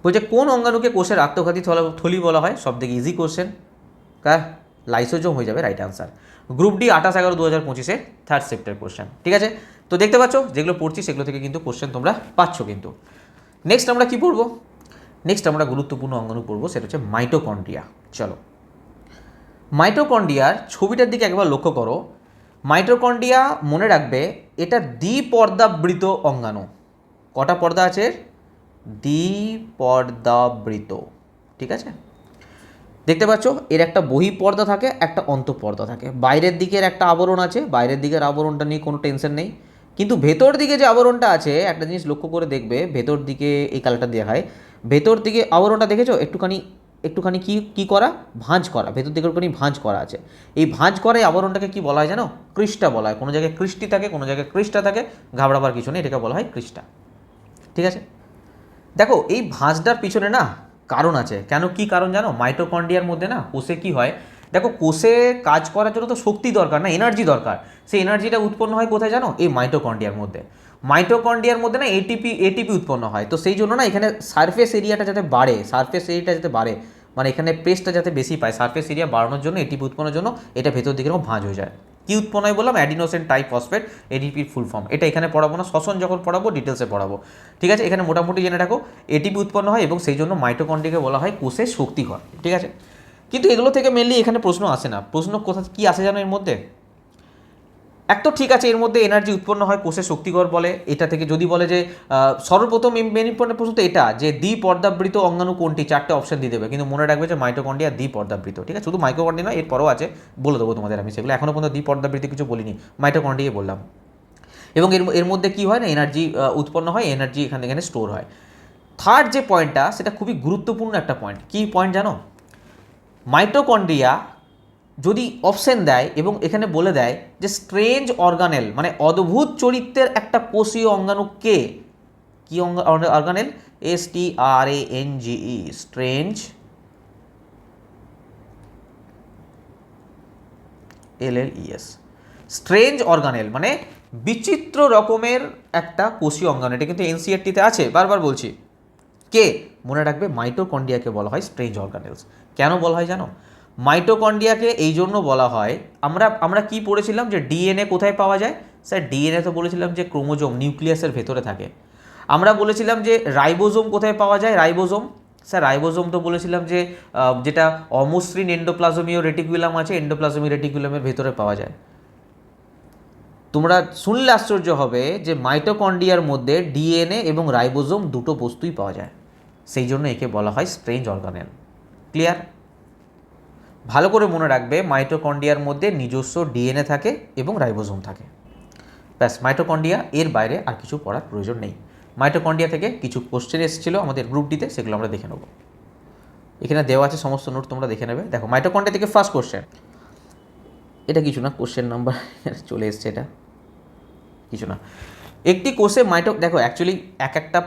বলছে, কোন অঙ্গাণুকে কোষের আত্মঘাতী থলি বলা হয়? সব থেকে ইজি কোশ্চেন, লাইসোজোম হয়ে যাবে right answer. Group D 28/11/2025 third শিফটের কোশ্চেন। ঠিক আছে? তো দেখতে পাচ্ছ, যেগুলো পড়ছি সেগুলো থেকে কিন্তু কোশ্চেন তোমরা পাচ্ছ কিন্তু। নেক্সট আমরা কি পড়বো? নেক্সট আমরা গুরুত্বপূর্ণ অঙ্গাণু পড়বো, সেটা হচ্ছে মাইটোকন্ড্রিয়া। চলো, মাইটোকন্ড্রিয়ার ছবিটার দিকে একবার লক্ষ্য করো। মাইটোকন্ড্রিয়া মনে রাখবে, এটা দ্বিপর্দাবৃত অঙ্গাণু। কটা পর্দা আছে? দ্বিপর্দাবৃত। ঠিক আছে? দেখতে পাচ্ছ, এর একটা বহিঃপর্দা থাকে, একটা অন্তঃপর্দা থাকে। বাইরের দিকের একটা আবরণ আছে, বাইরের দিকের আবরণটা নিয়ে কোনো টেনশন নেই। কিন্তু ভেতর দিকে যে আবরণটা আছে, একটা জিনিস লক্ষ্য করে দেখবে, ভেতর দিকে এই কালারটা দেখায়, ভেতর দিকে আবরণটা দেখেছো একটুখানি কি করা, ভাঁজ করা, ভেতর দিকে একটুখানি ভাঁজ করা আছে। এই ভাঁজ করা এই আবরণটাকে কি বলা হয় জানো? ক্রিস্টা বলা হয়। কোনো জায়গায় ক্রিস্টি থাকে, কোনো জায়গায় ক্রিস্টা থাকে, ঘাবড়াবার কিছু নেই, এটাকে বলা হয় ক্রিস্টা। ঠিক আছে? দেখো, এই ভাঁজটার পিছনে না কারণ আছে। কেন, কি কারণ জানো? মাইটোকন্ড্রিয়ার মধ্যে না কোষে কি হয়, দেখো, কোষে কাজ করার জন্য তো শক্তি দরকার, না এনার্জি দরকার। সেই এনার্জিটা উৎপন্ন হয় কোথায় জানো? এই মাইটোকন্ড্রিয়ার মধ্যে। মাইটোকন্ড্রিয়ার মধ্যে না এটিপি উৎপন্ন হয়। তো সেই জন্য না এখানে সারফেস এরিয়াটা যাতে বাড়ে, মানে এখানে প্রেসটা যাতে বেশি পায়, সারফেস এরিয়া বাড়ানোর জন্য, এটিপি উৎপন্নের জন্য এটা ভেতর দিকে এরকম ভাঁজ হয়ে যায়। কী উৎপন্ন হয় বললাম? অ্যাডিনোসিন ট্রাইফসফেট, এডিপির ফুল ফর্ম। এটা এখানে পড়াবো না, শ্বসন যখন পড়াবো ডিটেলসে পড়াবো, ঠিক আছে? এখানে মোটামুটি জেনে রাখো এটিপি উৎপন্ন হয় এবং সেই জন্য মাইটোকন্ড্রিয়াকে বলা হয় কোষের শক্তিঘর, ঠিক আছে? কিন্তু এগুলো থেকে মেনলি এখানে প্রশ্ন আসে না। প্রশ্ন কোথা কী আসে জানো এর মধ্যে? এক তো ঠিক আছে, এর মধ্যে এনার্জি উৎপন্ন হয় কোষের শক্তিঘর বলে, এটা থেকে যদি বলে যে সর্বপ্রথম মেন ইম্পর্টেন্ট প্রশ্ন তো এটা যে দ্বিপর্দাবৃত অঙ্গাণু কোনটি, 4টে অপশন দিয়ে দেবে, কিন্তু মনে রাখবে যে মাইটোকন্ড্রিয়া দ্বিপর্দাবৃত, ঠিক আছে? শুধু মাইটোকন্ড্রিয়া নয়, এরপরও আছে, বলে দেবো তোমাদের আমি সেগুলো, এখনও পর্যন্ত দ্বিপর্দাবৃত কিছু বলিনি, মাইটোকন্ড্রিয়া বললাম। এবং এর মধ্যে কী হয় না, এনার্জি উৎপন্ন হয়, এনার্জি এখানে স্টোর হয়। থার্ড যে পয়েন্টটা, সেটা খুবই গুরুত্বপূর্ণ একটা পয়েন্ট। কী পয়েন্ট জানো? মাইটোকন্ড্রিয়া যদি অপশন দেয় এবং এখানে বলে দেয় যে স্ট্রেঞ্জ অর্গানেল, মানে অদ্ভুত চরিত্রের একটা কোষীয় অঙ্গাণু কে, কি organelle? STRANGE, strange, LLES, strange organelle মানে বিচিত্র রকমের একটা কোষীয় অঙ্গাণু। এটা কিন্তু NCERT-তে আছে, বারবার বলছি। কে? মনে রাখবে মাইটোকন্ড্রিয়াকে বলা হয় স্ট্রেঞ্জ অর্গানেলস। কেন বলা হয় জানো? মাইটোকন্ড্রিয়াকে এই জন্য বলা হয়, আমরা কি পড়েছিলাম যে ডিএনএ কোথায় পাওয়া যায়? স্যার ডিএনএ তো বলেছিলাম যে ক্রোমোজোম নিউক্লিয়াসের ভেতরে থাকে। আমরা বলেছিলাম যে রাইবোজোম কোথায় পাওয়া যায়? রাইবোজোম, স্যার রাইবোজোম তো বলেছিলাম যে যেটা অমসৃণ এন্ডোপ্লাজমীয় রেটিকুলাম আছে, এন্ডোপ্লাজমীয় রেটিকুলামের ভেতরে পাওয়া যায়। তোমরা শুনলে আশ্চর্য হবে যে মাইটোকন্ড্রিয়ার মধ্যে ডিএনএ এবং রাইবোজোম দুটো বস্তুই পাওয়া যায়, সেই জন্য একে বলা হয় স্ট্রেঞ্জ অর্গানেল। ক্লিয়ার? ভালো করে মনে রাখবে মাইটোকন্ড্রিয়ার মধ্যে নিজস্ব ডিএনএ থাকে এবং রাইবোজোম থাকে, ব্যাস। মাইটোকন্ড্রিয়া, এর বাইরে আর কিছু পড়ার প্রয়োজন নেই। মাইটোকন্ড্রিয়া থেকে কিছু কোশ্চেন এসেছিলো আমাদের গ্রুপ ডিতে, সেগুলো আমরা দেখে নেব। এখানে দেওয়া আছে সমস্ত নোট, তোমরা দেখে নেবে। দেখো মাইটোকন্ড্রিয়া থেকে ফার্স্ট কোশ্চেন, এটা কিছু না, কোশ্চেন নাম্বার চলে এসছে, এটা কিছু না। একটি কোষে দেখো অ্যাকচুয়ালি এক একটা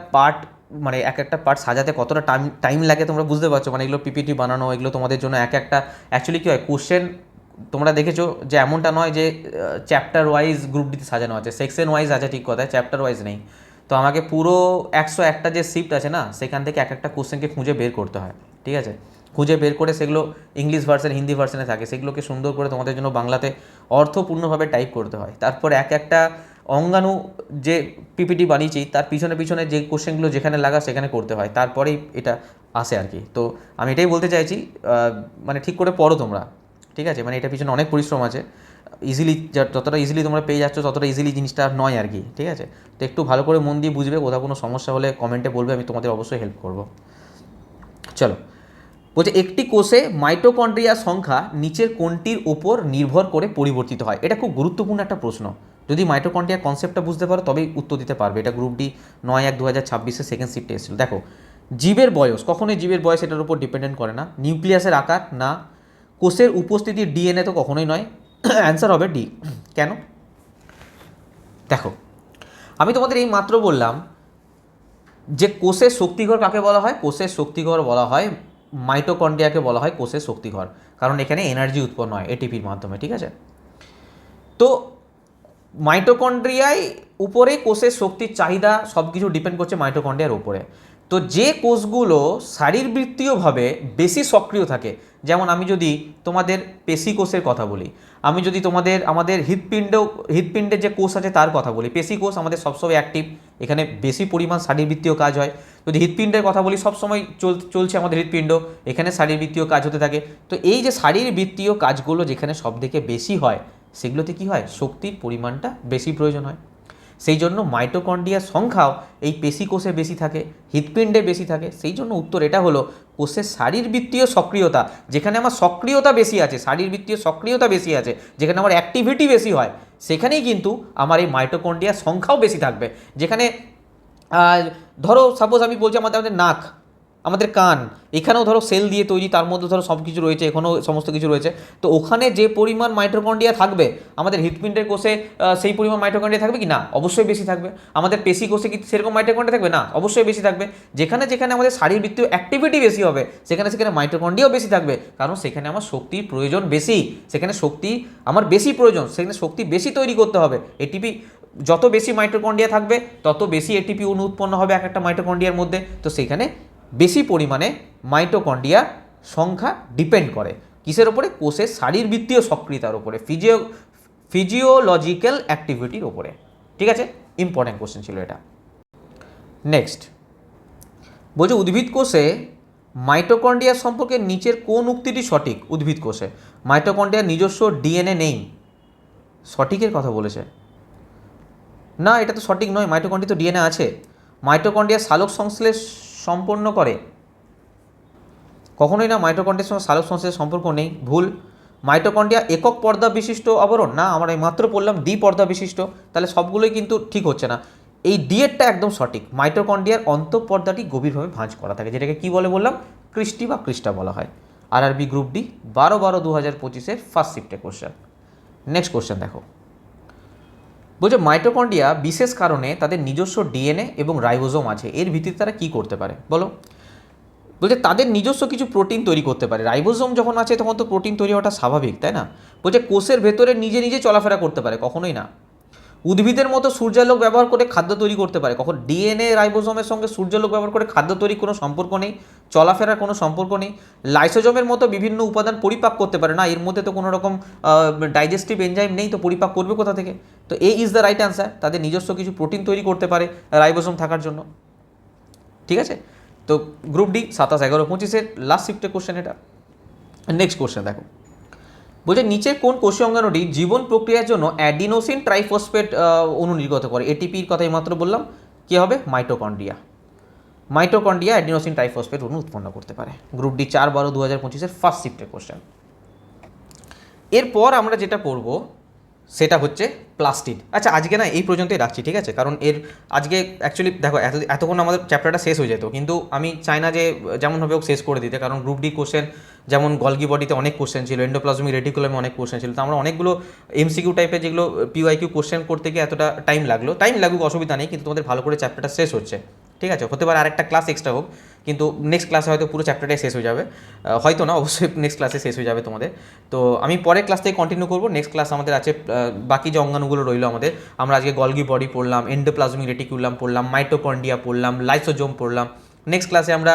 পার্ট সাজাতে কতটা টাইম লাগে তোমরা বুঝতে পারছো, মানে এগুলো পিপিটি বানানো, এগুলো তোমাদের জন্য একটা অ্যাকচুয়ালি কী হয়, কোশ্চেন তোমরা দেখেছো যে এমনটা নয় যে চ্যাপ্টার ওয়াইজ গ্রুপ ডিতে সাজানো আছে, সেকশন ওয়াইজ আছে, ঠিক কথা, চ্যাপ্টার ওয়াইজ নেই। তো আমাকে পুরো 101টা যে শিফট আছে না, সেখান থেকে এক একটা কোশ্চেনকে খুঁজে বের করতে হয়, ঠিক আছে? খুঁজে বের করে সেগুলো ইংলিশ ভার্সন, হিন্দি ভার্সনে থাকে, সেগুলোকে সুন্দর করে তোমাদের জন্য বাংলাতে অর্থপূর্ণভাবে টাইপ করতে হয়। তারপর একটা অঙ্গাণু যে পিপিটি বানিয়েছি তার পিছনে যে কোশ্চেনগুলো যেখানে লাগা সেখানে করতে হয়, তারপরেই এটা আসে আর কি। তো আমি এটাই বলতে চাইছি, মানে ঠিক করে পড়ো তোমরা, ঠিক আছে? মানে এটা পিছনে অনেক পরিশ্রম আছে, ইজিলি যতটা ইজিলি তোমরা পেয়ে যাচ্ছ ততটা ইজিলি জিনিসটা নয় আর কি, ঠিক আছে? তো একটু ভালো করে মন দিয়ে বুঝবে, কোথাও কোনো সমস্যা হলে কমেন্টে বলবে, আমি তোমাদের অবশ্যই হেল্প করব। চলো, বলছে একটি কোষে মাইটোকন্ড্রিয়ার সংখ্যা নিচের কোনটির ওপর নির্ভর করে পরিবর্তিত হয়? এটা খুব গুরুত্বপূর্ণ একটা প্রশ্ন। যদি মাইটোকন্ড্রিয়ার কনসেপ্টটা বুঝতে পারো তবেই উত্তর দিতে পারবে। এটা গ্রুপ ডি 9/1/2026 সেকেন্ড শিফটে এসেছিল। দেখো, জীবের বয়স, কখনোই জীবের বয়স এটার উপর ডিপেন্ডেন্ট করে না। নিউক্লিয়াসের আকার না, কোষের উপস্থিতির ডিএনএ তো কখনোই নয়। অ্যান্সার হবে ডি। কেন? দেখো, আমি তোমাদের এই মাত্র বললাম যে কোষের শক্তিঘর কাকে বলা হয়? কোষের শক্তিঘর বলা হয় মাইটোকন্ড্রিয়াকে বলা হয় কোষের শক্তিঘর, কারণ এখানে এনার্জি উৎপন্ন হয় এটিপির মাধ্যমে, ঠিক আছে? তো মাইটোকন্ড্রিয়ায় উপরে কোষের শক্তির চাহিদা সব কিছু ডিপেন্ড করছে মাইটোকন্ড্রিয়ার উপরে। তো যে কোষগুলো শারীরবৃত্তীয়ভাবে বেশি সক্রিয় থাকে, যেমন আমি যদি তোমাদের পেশি কোষের কথা বলি, আমি যদি আমাদের হৃৎপিণ্ডের যে কোষ আছে তার কথা বলি, পেশি কোষ আমাদের সবসময় অ্যাক্টিভ, এখানে বেশি পরিমাণ শারীরবৃত্তীয় কাজ হয়। যদি হৃৎপিণ্ডের কথা বলি, সবসময় চলছে আমাদের হৃৎপিণ্ড, এখানে শারীরবৃত্তীয় কাজ হতে থাকে। তো এই যে শারীরবৃত্তীয় কাজগুলো যেখানে সবথেকে বেশি হয়, সেগুলোতে কী হয়, শক্তির পরিমাণটা বেশি প্রয়োজন হয়। সেই জন্য মাইটোকন্ড্রিয়ার সংখ্যাও এই পেশি কোষে বেশি থাকে, হৃৎপিণ্ডে বেশি থাকে। সেই জন্য উত্তর এটা হলো কোষের শারীরবৃত্তীয় সক্রিয়তা, যেখানে আমার সক্রিয়তা বেশি আছে, শারীরবৃত্তীয় সক্রিয়তা বেশি আছে, যেখানে আমার অ্যাক্টিভিটি বেশি হয়, সেখানেই কিন্তু আমার এই মাইটোকন্ড্রিয়ার সংখ্যাও বেশি থাকবে। যেখানে ধরো সাপোজ আমি বলছি আমাদের নাক, আমাদের কান, এখানেও ধরো সেল দিয়ে তৈরি, তার মধ্যে ধরো সব কিছু রয়েছে, এখানেও সমস্ত কিছু রয়েছে। তো ওখানে যে পরিমাণ মাইটোকন্ড্রিয়া থাকবে, আমাদের হৃৎপিণ্ডের কোষে সেই পরিমাণ মাইটোকন্ড্রিয়া থাকবে কি না? অবশ্যই বেশি থাকবে। আমাদের পেশি কোষে কি সেরকম মাইটোকন্ড্রিয়া থাকবে? না, অবশ্যই বেশি থাকবে। যেখানে যেখানে আমাদের শারীরবৃত্তীয় অ্যাক্টিভিটি বেশি হবে, সেখানে সেখানে মাইটোকন্ড্রিয়াও বেশি থাকবে, কারণ সেখানে আমার শক্তির প্রয়োজন বেশি, সেখানে শক্তি আমার বেশি প্রয়োজন, সেখানে শক্তি বেশি তৈরি করতে হবে। এটিপি যত বেশি মাইটোকন্ড্রিয়া থাকবে তত বেশি এটিপি অণু উৎপন্ন হবে এক একটা মাইটোকন্ড্রিয়ার মধ্যে। তো সেখানে বেশি পরিমাণে মাইটোকন্ড্রিয়ার সংখ্যা ডিপেন্ড করে কিসের ওপরে? কোষের শারীরবৃত্তীয় সক্রিয়তার ওপরে, ফিজিওলজিক্যাল অ্যাক্টিভিটির ওপরে। ঠিক আছে, ইম্পর্টেন্ট কোশ্চেন ছিল এটা। নেক্সট বলছে উদ্ভিদ কোষে মাইটোকন্ড্রিয়া সম্পর্কে নিচের কোন উক্তিটি সঠিক? উদ্ভিদ কোষে মাইটোকন্ড্রিয়ার নিজস্ব ডিএনএ নেই, সঠিকের কথা বলেছে না, এটা তো সঠিক নয়। মাইটোকন্ড্রিয়া তো ডিএনএ আছে। মাইটোকন্ড্রিয়া সালোক সংশ্লেষ সম্পন্ন করে, কখনোই না। মাইটোকন্ড্রিয়ার সঙ্গে সালোক সংশ্লেষের সম্পর্ক নেই, ভুল। মাইটোকন্ড্রিয়া একক পর্দা বিশিষ্ট আবরণ, না, আমরা এই মাত্র পড়লাম দ্বিপর্দা বিশিষ্ট, তাহলে সবগুলোই কিন্তু ঠিক হচ্ছে না। এই ডিএরটা একদম সঠিক। মাইটোকন্ড্রিয়ার অন্তঃপর্দাটি গভীরভাবে ভাঁজ করা থাকে, যেটাকে কি বলে বললাম? ক্রিস্টি বা ক্রিস্টা বলা হয়। আরআরবি গ্রুপ ডি 12/12/2025 ফার্স্ট শিফটে কোশ্চেন। নেক্সট কোশ্চেন দেখো, বলছে মাইটোকন্ড্রিয়া বিশেষ কারণে তাদের নিজস্ব ডিএনএ এবং রাইবোজোম আছে, এর ভিত্তিতে তারা কী করতে পারে বলো? বলছে তাদের নিজস্ব কিছু প্রোটিন তৈরি করতে পারে। রাইবোজোম যখন আছে তখন তো প্রোটিন তৈরি হওয়াটা স্বাভাবিক, তাই না? বলছে কোষের ভেতরে নিজে নিজে চলাফেরা করতে পারে, কখনোই না। উদ্ভিদের মতো সূর্যালোক ব্যবহার করে খাদ্য তৈরি করতে পারে, কখন? ডিএনএ রাইবোজোমের সঙ্গে সূর্যালোক ব্যবহার করে খাদ্য তৈরির কোনো সম্পর্ক নেই, চলাফেরার কোনো সম্পর্ক নেই। লাইসোজোমের মতো বিভিন্ন উপাদান পরিপাক করতে পারে, না, এর মধ্যে তো কোনো রকম ডাইজেস্টিভ এনজাইম নেই, তো পরিপাক করবে কোথা থেকে? তো এ ইজ দ্য রাইট অ্যান্সার। তাদের নিজস্ব কিছু প্রোটিন তৈরি করতে পারে রাইবোজোম থাকার জন্য। ঠিক আছে, তো গ্রুপ ডি 27/11/25 লাস্ট শিফটে কোশ্চেন এটা। নেক্সট কোশ্চেন দেখো, বলছে নিচের কোন কোষীয় অঙ্গাণুটি জীবন প্রক্রিয়ার জন্য অ্যাডিনোসিন ট্রাইফসফেট অণু নির্গত করে? এটিপির কথাই মাত্র বললাম, কী হবে? মাইটোকন্ড্রিয়া। মাইটোকন্ড্রিয়া অ্যাডিনোসিন ট্রাইফসফেট অণু উৎপন্ন করতে পারে। গ্রুপ ডি 4/12/2025 ফার্স্ট শিফটের কোশ্চেন। এরপর আমরা যেটা পড়ব সেটা হচ্ছে প্লাস্টিড। আচ্ছা, আজকে না এই পর্যন্তই রাখছি, ঠিক আছে? কারণ এর আজকে অ্যাকচুয়ালি দেখো এতক্ষণ আমাদের চ্যাপ্টারটা শেষ হয়ে যেত, কিন্তু আমি চাই না যে যেমনভাবে হোক শেষ করে দিতে, কারণ গ্রুপ ডি কোশ্চেন যেমন গলগি বডিতে অনেক কোশ্চেন ছিল, এন্ডোপ্লাজমিক রেটিকুলামে অনেক কোশ্চেন ছিল, তো আমরা অনেকগুলো এমসিকিউ টাইপের যেগুলো পিওয়াইকিউ কোশ্চেন করতে গিয়ে এতটা টাইম লাগুক অসুবিধা নেই, কিন্তু তোমাদের ভালো করে চ্যাপ্টারটা শেষ হচ্ছে, ঠিক আছে? হতে পারে আরেকটা ক্লাস এক্সট্রা হোক, কিন্তু নেক্সট ক্লাসে হয়তো পুরো চ্যাপ্টারটাই শেষ হয়ে যাবে, হয়তো না, অবশ্যই নেক্সট ক্লাসে শেষ হয়ে যাবে তোমাদের। তো আমি পরের ক্লাস থেকে কন্টিনিউ করবো। নেক্সট ক্লাস আমাদের আছে বাকি যে অঙ্গাণুগুলো রইলো আমাদের, আমরা আজকে গলগি বডি পড়লাম, এন্ডোপ্লাজমিক রেটিকুলাম পড়লাম, মাইটোকন্ড্রিয়া পড়লাম, লাইসোজোম পড়লাম। নেক্সট ক্লাসে আমরা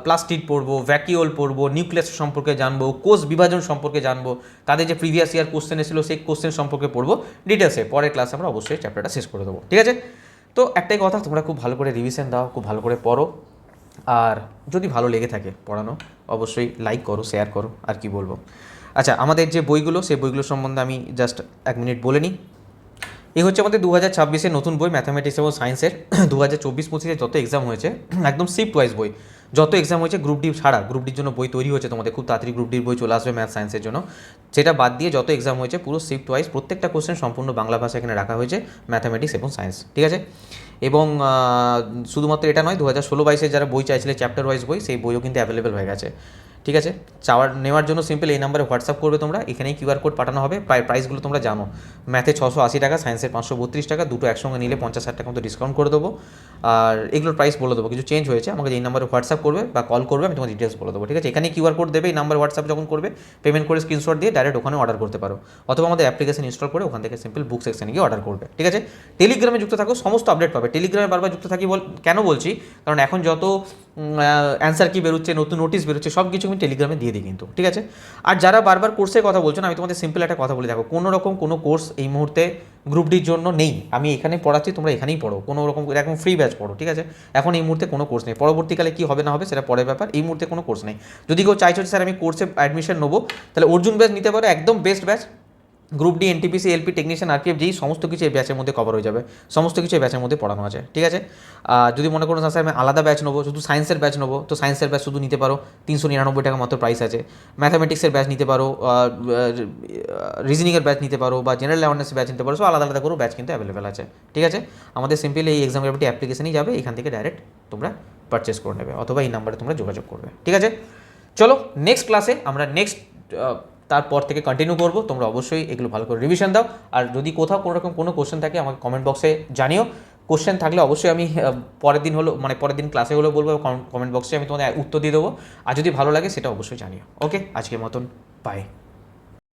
প্লাস্টিড পড়বো, ভ্যাকিওল পড়বো, নিউক্লিয়াস সম্পর্কে জানবো, কোষ বিভাজন সম্পর্কে জানবো, তাদের যে প্রিভিয়াস ইয়ার কোশ্চেন এসেছিল সেই কোশ্চেন সম্পর্কে পড়বো ডিটেলসে। পরের ক্লাসে আমরা অবশ্যই চ্যাপ্টারটা শেষ করে দেবো, ঠিক আছে? তো একটাই কথা, তোমরা খুব ভালো করে রিভিশন দাও, খুব ভালো করে পড়ো, আর যদি ভালো লেগে থাকে পড়ানো অবশ্যই লাইক করো, শেয়ার করো, আর কি বলবো। আচ্ছা, আমাদের যে বইগুলো, সেই বইগুলোর সম্বন্ধে আমি জাস্ট 1 মিনিট বলে নিই। এই হচ্ছে আমাদের 2026-এর নতুন বই, ম্যাথামেটিক্স এবং সায়েন্সের। 2024-25 যত এক্সাম হয়েছে একদম শিফট ওয়াইজ বই, যত এক্সাম হয়েছে গ্রুপ ডি ছাড়া, গ্রুপ ডির জন্য বই তৈরি হচ্ছে তোমাদের, খুব তাড়াতাড়ি গ্রুপ ডির বই চলে আসবে ম্যাথ সায়েন্সের জন্য। সেটা বাদ দিয়ে যত এক্সাম হয়েছে পুরো শিফট ওয়াইজ, প্রত্যেকটা কোশ্চেন সম্পূর্ণ বাংলা ভাষা এখানে রাখা হয়েছে, ম্যাথামেটিক্স এবং সায়েন্স, ঠিক আছে? এবং শুধুমাত্র এটা নয়, 2016-22 যারা বই চাইছিলে চ্যাপ্টার ওয়াইজ বই, সেই বইও কিন্তু অ্যাভেলেবেল হয়ে গেছে, ঠিক আছে? নেওয়ার জন্য সিম্পল এই নাম্বারে হোয়াটসঅ্যাপ করবে তোমরা, এখানেই কিউআর কোড পাঠানো হবে। প্রাইসগুলো তোমরা জানো, ম্যাথে 680 টাকা, সায়েন্সের 532 টাকা, দুটো একসঙ্গে নিলে 50-60 টাকা মতো ডিসকাউন্ট করে দেবো। আর এগুলোর প্রাইস বলে দেবো, কিছু চেঞ্জ হয়েছে, আমাকে এই নাম্বারে হোয়াটসঅ্যাপ করবে বা কল করবে, আমি তোমার ডিটেলস বলে দেবো, ঠিক আছে? এখানে কিউআর কোড দেবে, এই নাম্বার হোয়াটসঅ্যাপ যখন করবে, পেমেন্ট করে স্ক্রিনশট দিয়ে ডাইরেক্ট ওখানে অর্ডার করতে পারো, অথবা আমাদের অ্যাপ্লিকেশন ইনস্টল করে ওখান থেকে সিম্পল বুক সেকশনে গিয়ে অর্ডার করবে, ঠিক আছে? টেলিগ্রামে যুক্ত থাকো, সমস্ত আপডেট পাবে। টেলিগ্রামে বারবার যুক্ত থাকি কেন বলছি, কারণ এখন যত অ্যান্সার কি বেরোচ্ছে, নতুন নোটিশ বেরোচ্ছে, সব কিছু আমি টেলিগ্রামে দিয়ে দিই কিন্তু, ঠিক আছে? আর যারা বারবার কোর্সের কথা বলছো না, আমি তোমাদের সিম্পল একটা কথা বলে দেখো, কোনো রকম কোনো কোর্স এই মুহূর্তে গ্রুপ ডির জন্য নেই। আমি এখানে পড়াচ্ছি, তোমরা এখানেই পড়ো, কোনো রকম এরকম ফ্রি ব্যাচ পড়ো, ঠিক আছে? এখন এই মুহূর্তে কোনো কোর্স নেই, পরবর্তীকালে কী হবে না হবে সেটা পরের ব্যাপার, এই মুহূর্তে কোনো কোর্স নেই। যদি কেউ চাইছো স্যার আমি কোর্সে অ্যাডমিশন নেবো, তাহলে অর্জুন ব্যাচ নিতে পারো, একদম best batch. Group D, NTPC, LP, technician, RPF, যেই সমস্ত কিছু এই ব্যাচের মধ্যে কভার হয়ে যাবে, সমস্ত কিছু এই ব্যাচের মধ্যে পড়ানো আছে, ঠিক আছে? যদি মনে করো স্যার আমি আলাদা ব্যাচ নেবো, শুধু সায়েন্সের ব্যাচ নেবো, তো সায়েন্সের ব্যাচ শুধু নিতে পারো, 399 টাকা মাত্র প্রাইস আছে। ম্যাথামেটিক্সের ব্যাচ নিতে পারো, রিজনিংয়ের ব্যাচ নিতে পারো, বা জেনারেল অ্যাওয়ারনেসের ব্যাচ নিতে পারো, সব আলাদা আলাদা করে ব্যাচ কিন্তু অ্যাভেলেবেল আছে, ঠিক আছে? আমাদের সিম্পলি এই এক্সাম গ্রাভিটি অ্যাপ্লিকেশনই যাবে, এখান থেকে ডাইরেক্ট তোমরা পারচেস করে নেবে, অথবা এই নাম্বারে তোমরা যোগাযোগ করবে, ঠিক আছে? চলো নেক্সট ক্লাসে আমরা তারপর থেকে কন্টিনিউ করবো। তোমরা অবশ্যই এগুলো ভালো করে রিভিশন দাও, আর যদি কোথাও কোনো রকম কোনো কোশ্চেন থাকে আমাকে কমেন্ট বক্সে জানিও। কোশ্চেন থাকলে অবশ্যই আমি পরের দিন ক্লাসে হলেও বলবো, কমেন্ট বক্সে আমি তোমাদের উত্তর দিয়ে দেবো। আর যদি ভালো লাগে সেটা অবশ্যই জানিও। ওকে, আজকের মতন বাই।